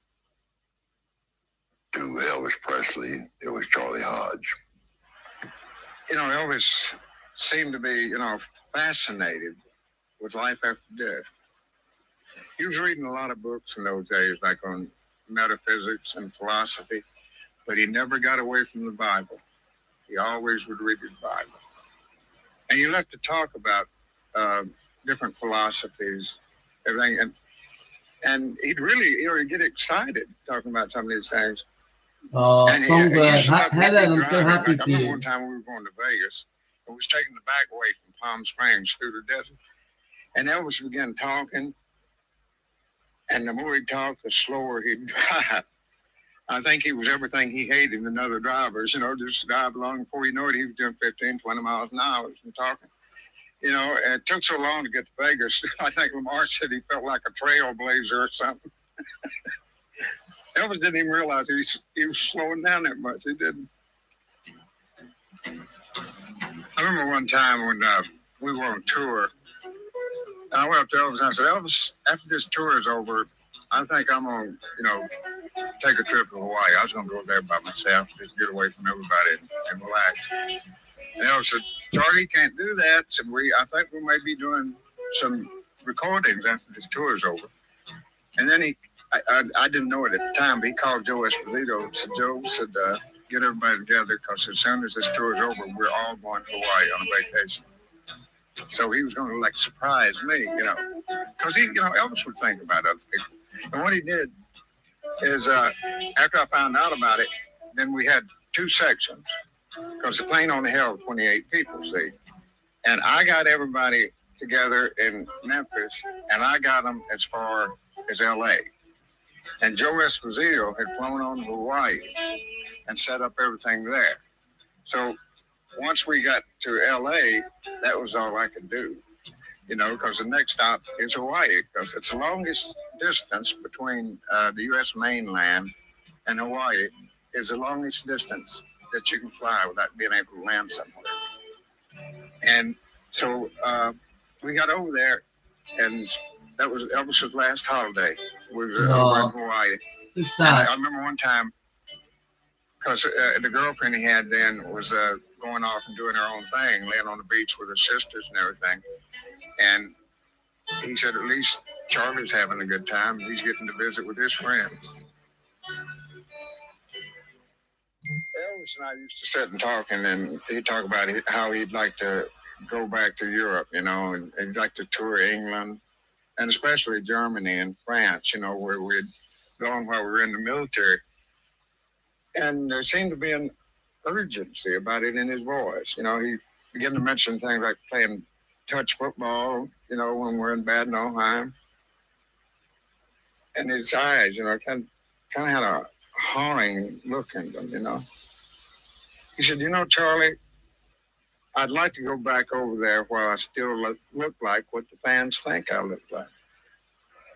to Elvis Presley, it was Charlie Hodge. Elvis seemed to be, fascinated with life after death. He was reading a lot of books in those days, like on metaphysics and philosophy, but he never got away from the Bible. He always would read his Bible. And you love to talk about different philosophies, everything, and he'd really, he'd get excited talking about some of these things. Oh, Songbird, Helen, I'm so happy for you. I remember one time we were going to Vegas, and we was taking the back way from Palm Springs through the desert, and Elvis began talking, and the more he'd talk, the slower he'd drive. I think he was everything he hated in other drivers, just drive along. Before you know it, he was doing 15, 20 miles an hour and talking. And it took so long to get to Vegas. I think Lamar said he felt like a trailblazer or something. Elvis didn't even realize he was slowing down that much. He didn't. I remember one time when we were on tour, and I went up to Elvis and I said, "Elvis, after this tour is over, I think I'm going to, take a trip to Hawaii. I was going to go there by myself, just get away from everybody and relax." And Elvis said, "Charlie, you can't do that." Said, I think we may be doing some recordings after this tour is over. And then I didn't know it at the time, but he called Joe Esposito and said, "Joe," said, "get everybody together, because as soon as this tour is over, we're all going to Hawaii on a vacation." So he was going to surprise me, because Elvis would think about other people. And what he did is, after I found out about it, then we had 2 sections, because the plane only held 28 people, see. And I got everybody together in Memphis, and I got them as far as L.A. And Joe Esposito had flown on to Hawaii and set up everything there. So once we got to L.A., that was all I could do, because the next stop is Hawaii, because it's the longest distance between the U.S. mainland and Hawaii is the longest distance that you can fly without being able to land somewhere. And so we got over there, and That was Elvis's last holiday. Was over in Hawaii. It's And sad. I remember one time, because the girlfriend he had then was going off and doing her own thing, laying on the beach with her sisters and everything. And he said, at least Charlie's having a good time. He's getting to visit with his friends. Elvis and I used to sit and talk, and then he'd talk about how he'd like to go back to Europe, you know, and he'd like to tour England, and especially Germany and France, you know, where we'd gone while we were in the military. And there seemed to be an urgency about it in his voice. You know, he began to mention things like playing touch football, you know, when we're in Bad Nauheim. And his eyes, you know, kind of had a haunting look in them, you know. He said, you know, Charlie, I'd like to go back over there where I still look like what the fans think I look like.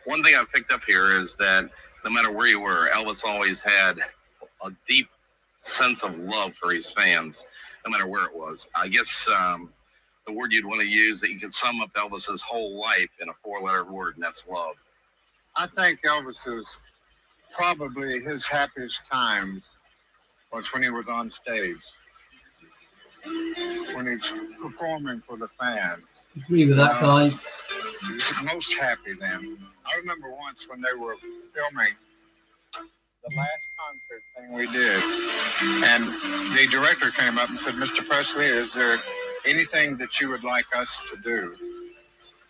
One thing I've picked up here is that no matter where you were, Elvis always had a deep sense of love for his fans, no matter where it was. I guess the word you'd want to use that you could sum up Elvis's whole life in a 4-letter word, and that's love. I think Elvis's probably his happiest times was when he was on stage, when he's performing for the fans. Agree with that, guys. He was most happy then. I remember once when they were filming the last concert thing we did, and the director came up and said, Mr. Presley, is there anything that you would like us to do?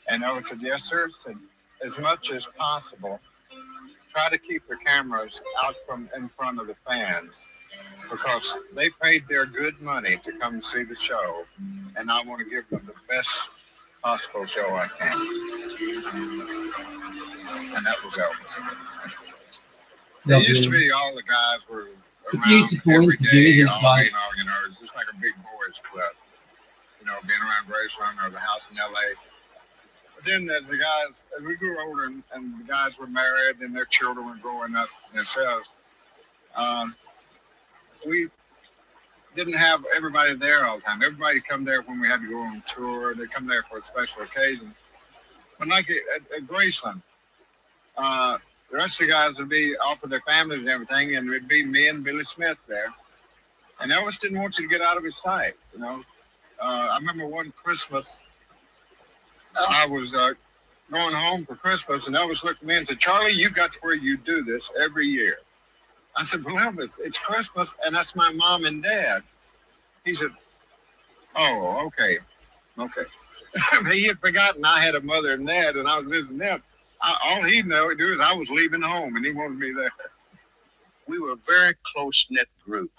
And Elvis said, yes, sir. He said, as much as possible, try to keep the cameras out from in front of the fans, because they paid their good money to come see the show, and I want to give them the best possible show I can. And that was Elvis. There used to be all the guys were around every day, all being, you know, it's just like a big boys club, you know, being around Graceland or the house in L.A. But then as we grew older and the guys were married and their children were growing up themselves, we didn't have everybody there all the time. Everybody come there when we had to go on tour. They come there for a special occasion. But like at Graceland, the rest of the guys would be off with their families and everything, and it'd be me and Billy Smith there. And Elvis didn't want you to get out of his sight, you know. I remember one Christmas, I was going home for Christmas, and Elvis looked at me and said, Charlie, you got to where you do this every year. I said, well, Elvis, it's Christmas, and that's my mom and dad. He said, oh, okay. He had forgotten I had a mother and dad, and I was visiting them. All he knew is I was leaving home, and he wanted me there. We were a very close-knit group.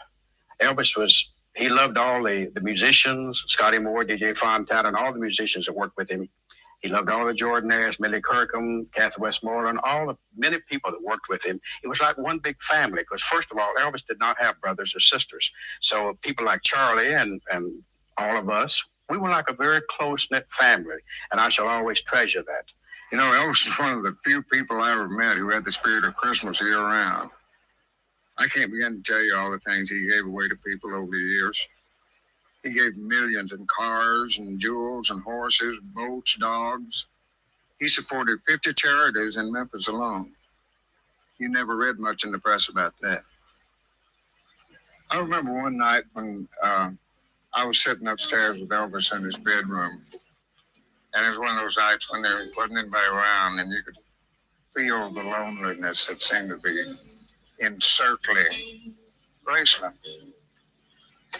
Elvis he loved all the musicians, Scotty Moore, DJ Fontana, and all the musicians that worked with him. He loved all the Jordanaires, Millie Kirkham, Kathy Westmoreland, all the many people that worked with him. It was like one big family, because first of all, Elvis did not have brothers or sisters. So people like Charlie and all of us, we were like a very close-knit family, and I shall always treasure that. You know, Elvis is one of the few people I ever met who had the spirit of Christmas year-round. I can't begin to tell you all the things he gave away to people over the years. He gave millions in cars and jewels and horses, boats, dogs. He supported 50 charities in Memphis alone. You never read much in the press about that. I remember one night when I was sitting upstairs with Elvis in his bedroom, and it was one of those nights when there wasn't anybody around, and you could feel the loneliness that seemed to be encircling Graceland.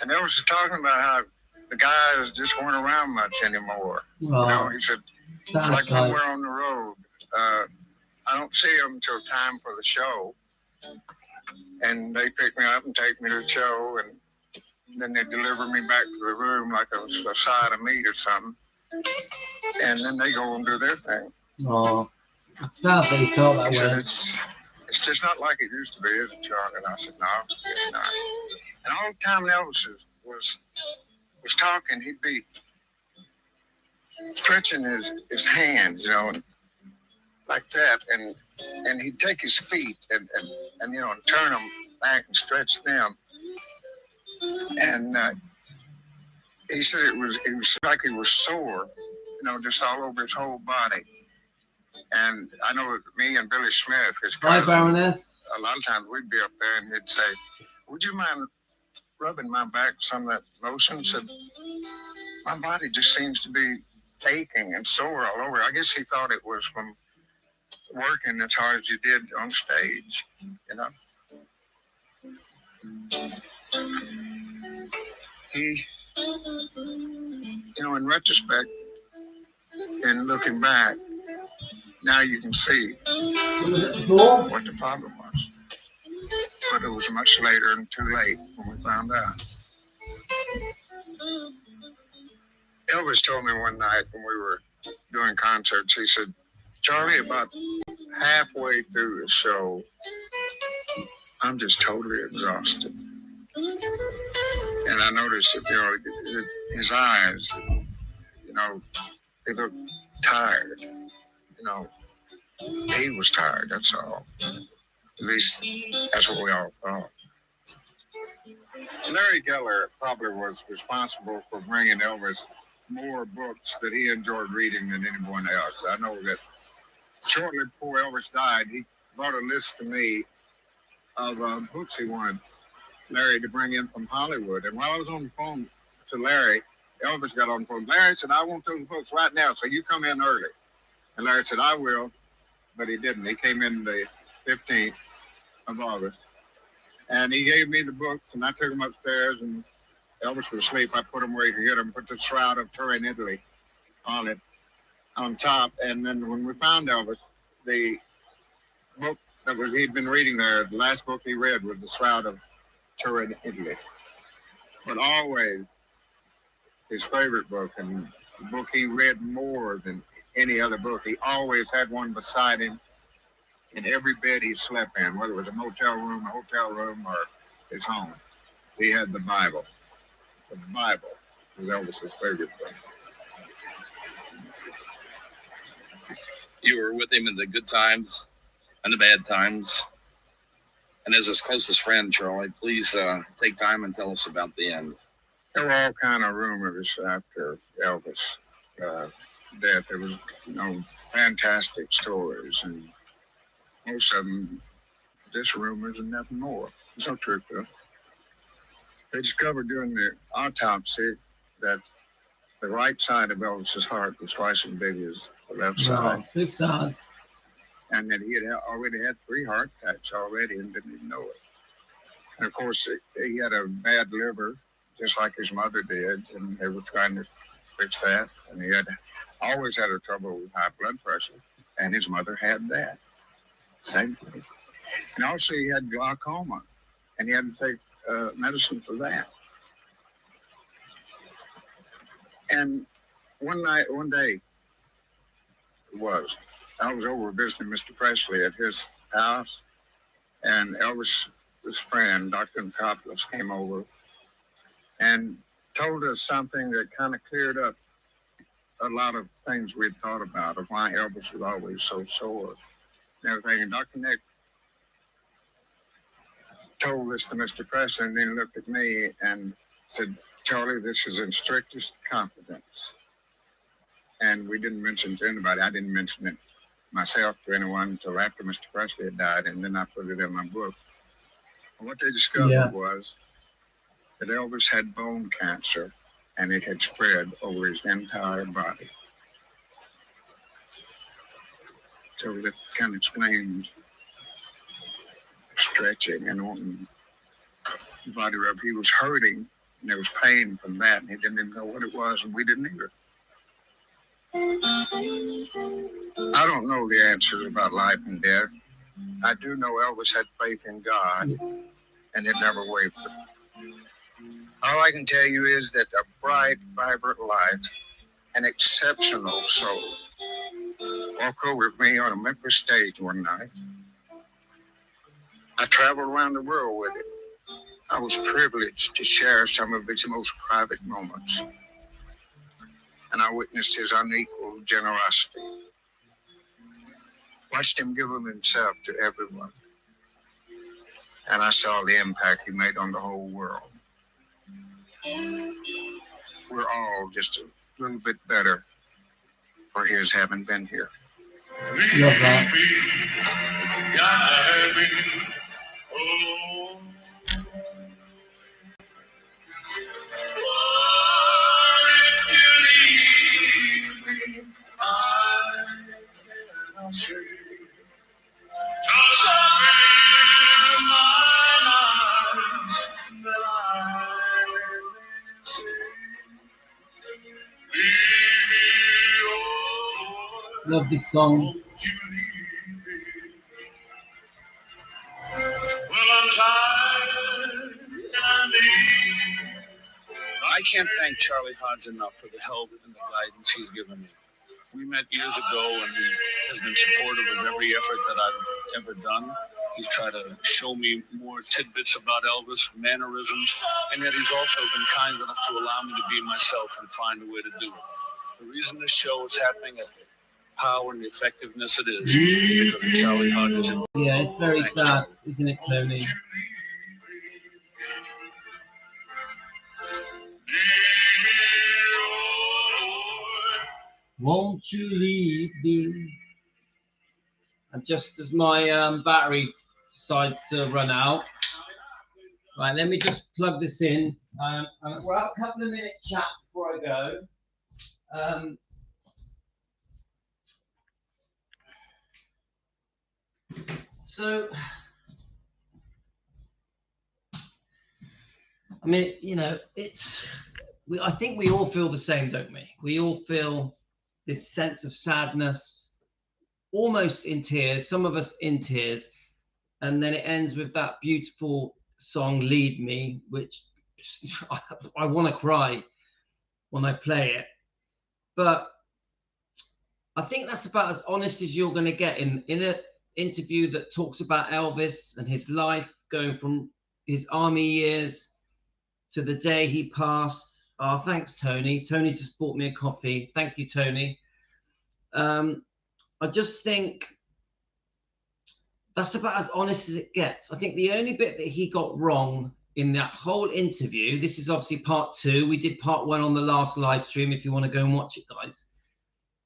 And Elvis was talking about how the guys just weren't around much anymore. You know, he said, it's like when we're on the road. I don't see them until time for the show. And they pick me up and take me to the show, and then they deliver me back to the room like it was a side of meat or something. And then they go and do their thing. Oh, sad that he felt that way. Said, it's just not like it used to be, is it, Charlie? And I said, no, it's not. And all the time Elvis was talking, he'd be stretching his hands, you know, like that, and he'd take his feet and you know, and turn them back and stretch them. And he said it was like he was sore, you know, just all over his whole body. And I know me and Billy Smith, his Hi, cousin, Baroness. a lot of times we'd be up there and he'd say, "Would you mind rubbing my back with some of that lotion?" I said, "My body just seems to be aching and sore all over." I guess he thought it was from working as hard as you did on stage, you know. He, in retrospect and looking back, now you can see what the problem was. But it was much later and too late when we found out. Elvis told me one night when we were doing concerts, he said, "Charlie, about halfway through the show, I'm just totally exhausted." And I noticed that, his eyes, they looked tired. He was tired, that's all. At least that's what we all thought. Larry Geller probably was responsible for bringing Elvis more books that he enjoyed reading than anyone else. I know that shortly before Elvis died, he brought a list to me of books he wanted Larry to bring in from Hollywood. And while I was on the phone to Larry, Elvis got on the phone. Larry said, "I want those books right now, so you come in early." And Larry said, "I will," but he didn't. He came in the 15th of August. And he gave me the books, and I took them upstairs, and Elvis was asleep. I put them where he could get them, put the Shroud of Turin, Italy on it, on top. And then when we found Elvis, the book that he'd been reading there, the last book he read was the Shroud of Turin, Italy. But always his favorite book, and the book he read more than any other book, he always had one beside him in every bed he slept in, whether it was a motel room, a hotel room, or his home. He had the Bible. The Bible was Elvis's favorite book. You were with him in the good times and the bad times. And as his closest friend, Charlie, please take time and tell us about the end. There were all kind of rumors after Elvis' death. There was, fantastic stories, and most of them just rumors and nothing more. There's no truth to it. They discovered during the autopsy that the right side of Elvis's heart was twice as big as the left side. Big side. And that he had already had 3 heart attacks already and didn't even know it. And of course, he had a bad liver, just like his mother did, and they were trying to fix that. And he had always had a trouble with high blood pressure, and his mother had that. Same thing. And also he had glaucoma, and he had to take medicine for that. And one day, I was over visiting Mr. Presley at his house, and Elvis' friend, Dr. Coppola, came over and told us something that kind of cleared up a lot of things we'd thought about, of why Elvis was always so sore and everything. And Dr. Nick told this to Mr. Presley, and then looked at me and said, "Charlie, this is in strictest confidence." And we didn't mention it to anybody. I didn't mention it myself to anyone until after Mr. Presley had died, and then I put it in my book. And what they discovered was that Elvis had bone cancer, and it had spread over his entire body. So that kind of explains stretching and wanting the body rub. He was hurting, and there was pain from that, and he didn't even know what it was, and we didn't either. I don't know the answers about life and death. I do know Elvis had faith in God, and it never wavered. All I can tell you is that a bright, vibrant light, an exceptional soul, walked over with me on a Memphis stage one night. I traveled around the world with him. I was privileged to share some of its most private moments, and I witnessed his unequaled generosity. Watched him give of himself to everyone, and I saw the impact he made on the whole world. We're all just a little bit better for his having been here. Love that. Love this song. I can't thank Charlie Hodge enough for the help and the guidance he's given me. We met years ago, and he has been supportive of every effort that I've ever done. He's tried to show me more tidbits about Elvis, mannerisms, and yet he's also been kind enough to allow me to be myself and find a way to do it. The reason this show is happening at the power and the effectiveness it is because of Charlie Hodge's involvement. Yeah, it's very Thanks, sad, Charlie. isn't it, Tony? Won't you leave me? And just as my battery decides to run out, right, let me just plug this in. We'll have a couple of minute chat before I go. So, I mean, you know, I think we all feel the same, don't we? We all feel this sense of sadness, almost in tears, some of us in tears, and then it ends with that beautiful song, Lead Me, which I want to cry when I play it. But I think that's about as honest as you're going to get in an interview that talks about Elvis and his life, going from his army years to the day he passed. Oh, thanks, Tony. Tony just bought me a coffee. Thank you, Tony. I just think that's about as honest as it gets. I think the only bit that he got wrong in that whole interview, this is obviously part 2. We did part 1 on the last live stream, if you want to go and watch it, guys,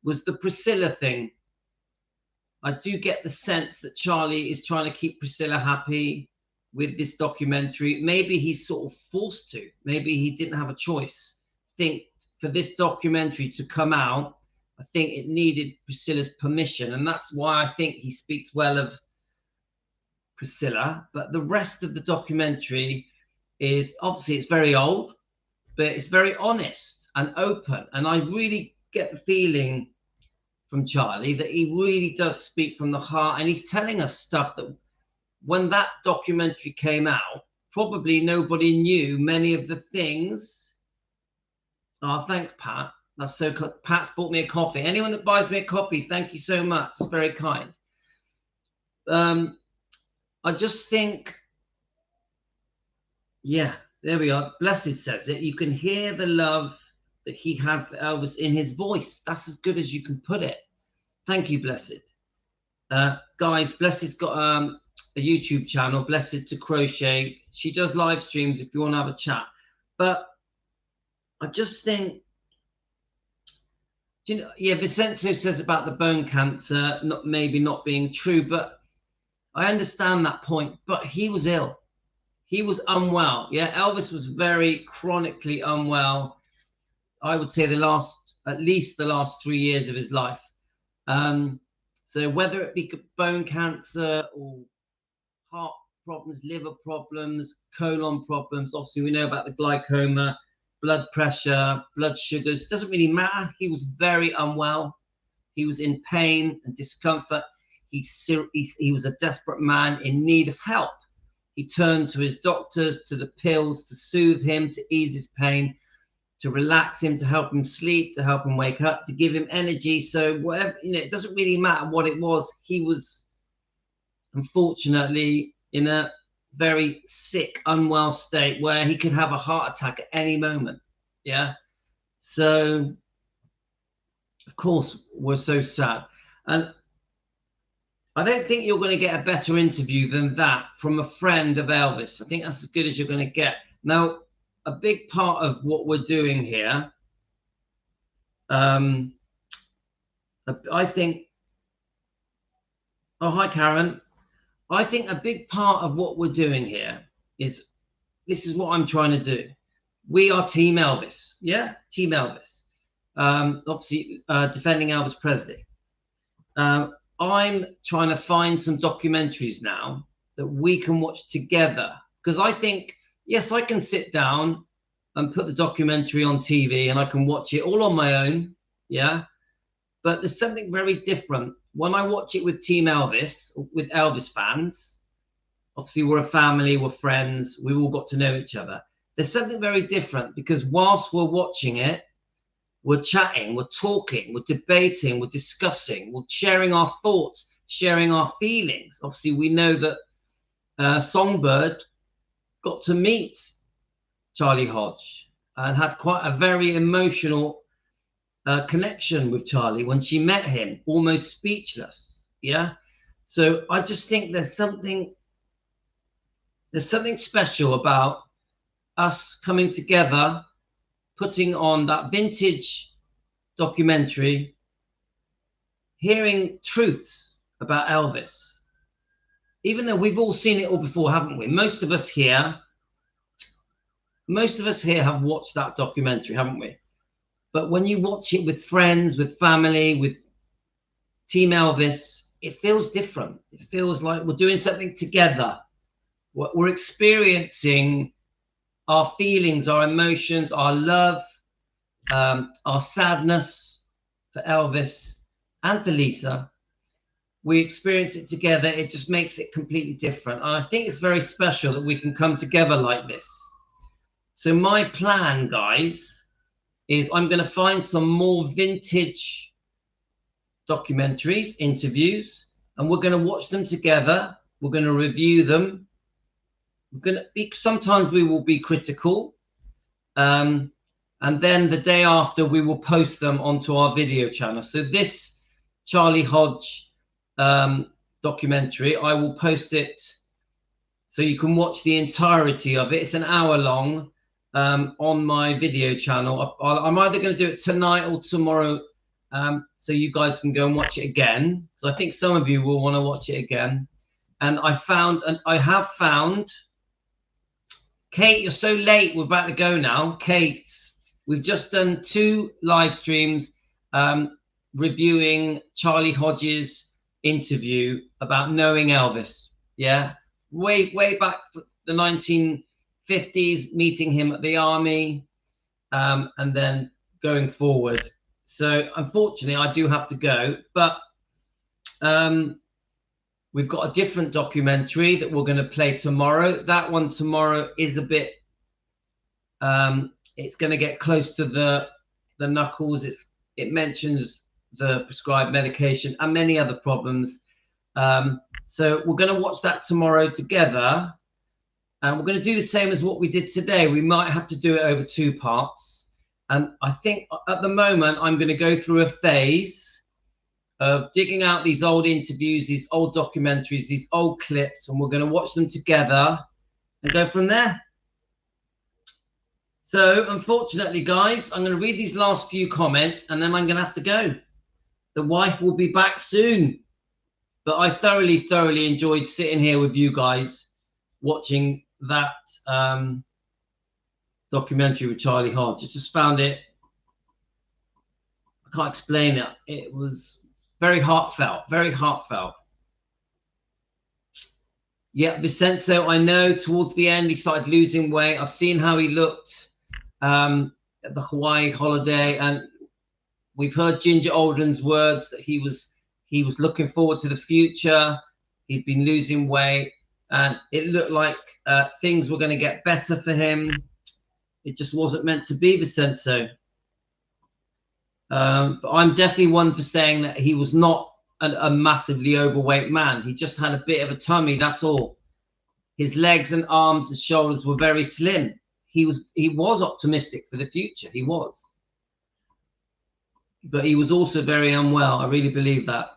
was the Priscilla thing. I do get the sense that Charlie is trying to keep Priscilla happy with this documentary. Maybe he's sort of forced to. Maybe he didn't have a choice. I think for this documentary to come out, I think it needed Priscilla's permission. And that's why I think he speaks well of Priscilla. But the rest of the documentary is, obviously, it's very old, but it's very honest and open. And I really get the feeling from Charlie that he really does speak from the heart. And he's telling us stuff that when that documentary came out, probably nobody knew many of the things. Oh, thanks, Pat. That's so cool. Pat's bought me a coffee. Anyone that buys me a coffee, thank you so much. It's very kind. I just think, yeah, there we are. Blessed says it. You can hear the love that he had for Elvis in his voice. That's as good as you can put it. Thank you, Blessed. Guys, Blessed's got a YouTube channel, Blessed to Crochet. She does live streams if you want to have a chat. But I just think, you know, yeah, Vincenzo says about the bone cancer maybe not being true, but I understand that point. But he was ill. He was unwell. Yeah, Elvis was very chronically unwell. I would say at least the last 3 years of his life. So whether it be bone cancer or heart problems, liver problems, colon problems, obviously we know about the glaucoma, blood pressure, blood sugars, doesn't really matter. He was very unwell. He was in pain and discomfort. He was a desperate man in need of help. He turned to his doctors, to the pills, to soothe him, to ease his pain, to relax him, to help him sleep, to help him wake up, to give him energy. So whatever, you know, it doesn't really matter what it was. He was unfortunately in a very sick, unwell state where he could have a heart attack at any moment. Yeah. So of course we're so sad. And I don't think you're going to get a better interview than that from a friend of Elvis. I think that's as good as you're going to get. Now, a big part of what we're doing here, I think Oh, hi, Karen. I think a big part of what we're doing here is this is what I'm trying to do. We are Team Elvis. Yeah, Team Elvis. Obviously, defending Elvis Presley. I'm trying to find some documentaries now that we can watch together, because I think, yes, I can sit down and put the documentary on TV and I can watch it all on my own. Yeah. But there's something very different when I watch it with Team Elvis, with Elvis fans. Obviously, we're a family, we're friends, we all got to know each other. There's something very different because whilst we're watching it, we're chatting, we're talking, we're debating, we're discussing, we're sharing our thoughts, sharing our feelings. Obviously, we know that Songbird got to meet Charlie Hodge and had quite a very emotional connection with Charlie when she met him, almost speechless. Yeah. So I just think there's something special about us coming together, putting on that vintage documentary, hearing truths about Elvis, even though we've all seen it all before, haven't we? Most of us here have watched that documentary, haven't we? But when you watch it with friends, with family, with Team Elvis, it feels different. It feels like we're doing something together. We're experiencing our feelings, our emotions, our love, our sadness for Elvis and for Lisa. We experience it together. It just makes it completely different. And I think it's very special that we can come together like this. So my plan, guys, is I'm going to find some more vintage documentaries, interviews, and we're going to watch them together. We're going to review them. We're going to be, sometimes we will be critical. And then the day after, we will post them onto our video channel. So this Charlie Hodge documentary, I will post it so you can watch the entirety of it. It's an hour long on my video channel. I'm either going to do it tonight or tomorrow, so you guys can go and watch it again. So I think some of you will want to watch it again. And I have found, Kate, you're so late. We're about to go now. Kate, we've just done 2 live streams reviewing Charlie Hodge's interview about knowing Elvis. Yeah, way back the 1950s, meeting him at the army, and then going forward. So unfortunately, I do have to go, but we've got a different documentary that we're going to play tomorrow. That one tomorrow is a bit, it's going to get close to the knuckles. It mentions the prescribed medication and many other problems. So we're going to watch that tomorrow together. And we're going to do the same as what we did today. We might have to do it over 2 parts. And I think at the moment, I'm going to go through a phase of digging out these old interviews, these old documentaries, these old clips, and we're going to watch them together and go from there. So unfortunately, guys, I'm going to read these last few comments and then I'm going to have to go. The wife will be back soon. But I thoroughly enjoyed sitting here with you guys watching that documentary with Charlie Hodge. I just found it, I can't explain it. It was very heartfelt, very heartfelt. Yeah, Vincenzo, I know towards the end he started losing weight. I've seen how he looked at the Hawaii holiday, and we've heard Ginger Alden's words that he was looking forward to the future. He'd been losing weight, and it looked like things were going to get better for him. It just wasn't meant to be, Vincenzo. But I'm definitely one for saying that he was not a massively overweight man. He just had a bit of a tummy, that's all. His legs and arms and shoulders were very slim. He was optimistic for the future. He was. But he was also very unwell. I really believe that.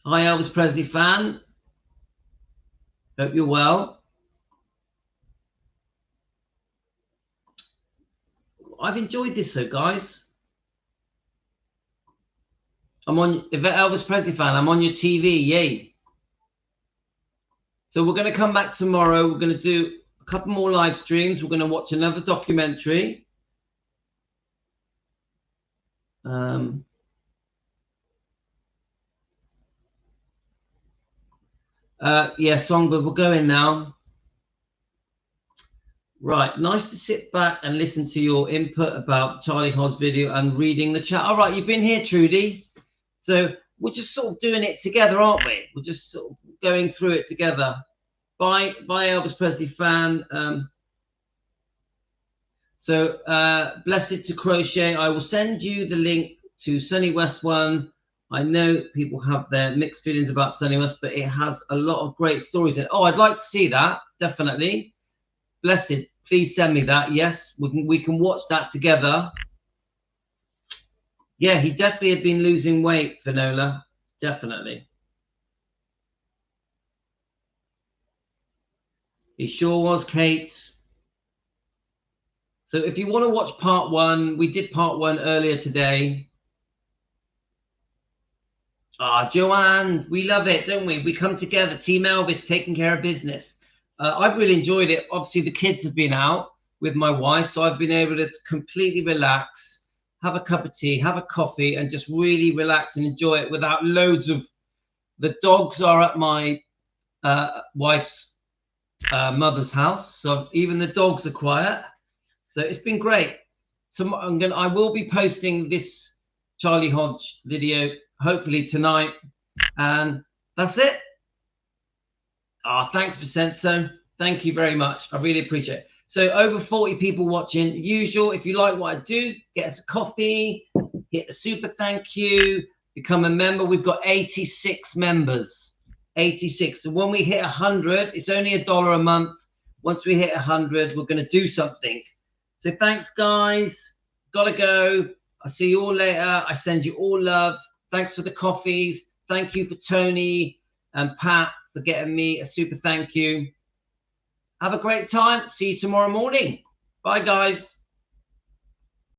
Hi, Elvis Presley fan. Hope you're well. I've enjoyed this, so guys. I'm on, if you're Elvis Presley fan, I'm on your TV, yay. So we're going to come back tomorrow. We're going to do a couple more live streams. We're going to watch another documentary. Yeah, Songbird, we'll go in now. Right, nice to sit back and listen to your input about the Charlie Hodge video and reading the chat. All right, you've been here, Trudy. So we're just sort of doing it together, aren't we? We're just sort of going through it together. Bye, Elvis Presley fan. Blessed to Crochet. I will send you the link to Sunny West one. I know people have their mixed feelings about Sunny West, but it has a lot of great stories in it. Oh, I'd like to see that, definitely. Blessed, please send me that. Yes, we can watch that together. Yeah, he definitely had been losing weight, Finola. Definitely. He sure was, Kate. So if you want to watch part one, we did part one earlier today. Ah, Joanne, we love it, don't we? We come together, Team Elvis, taking care of business. I've really enjoyed it. Obviously, the kids have been out with my wife, so I've been able to completely relax, have a cup of tea, have a coffee, and just really relax and enjoy it without loads of... The dogs are at my wife's mother's house, so even the dogs are quiet. So it's been great. So I will be posting this Charlie Hodge video hopefully tonight, and that's it. Thanks for Senso. Thank you very much. I really appreciate it. So over 40 people watching. Usual, if you like what I do, get us a coffee, hit the super thank you, become a member. We've got 86 members. 86. So when we hit 100, it's only $1 a month. Once we hit 100, we're going to do something. So thanks, guys. Gotta go. I'll see you all later. I send you all love. Thanks for the coffees. Thank you for Tony and Pat for getting me a super thank you. Have a great time. See you tomorrow morning. Bye, guys.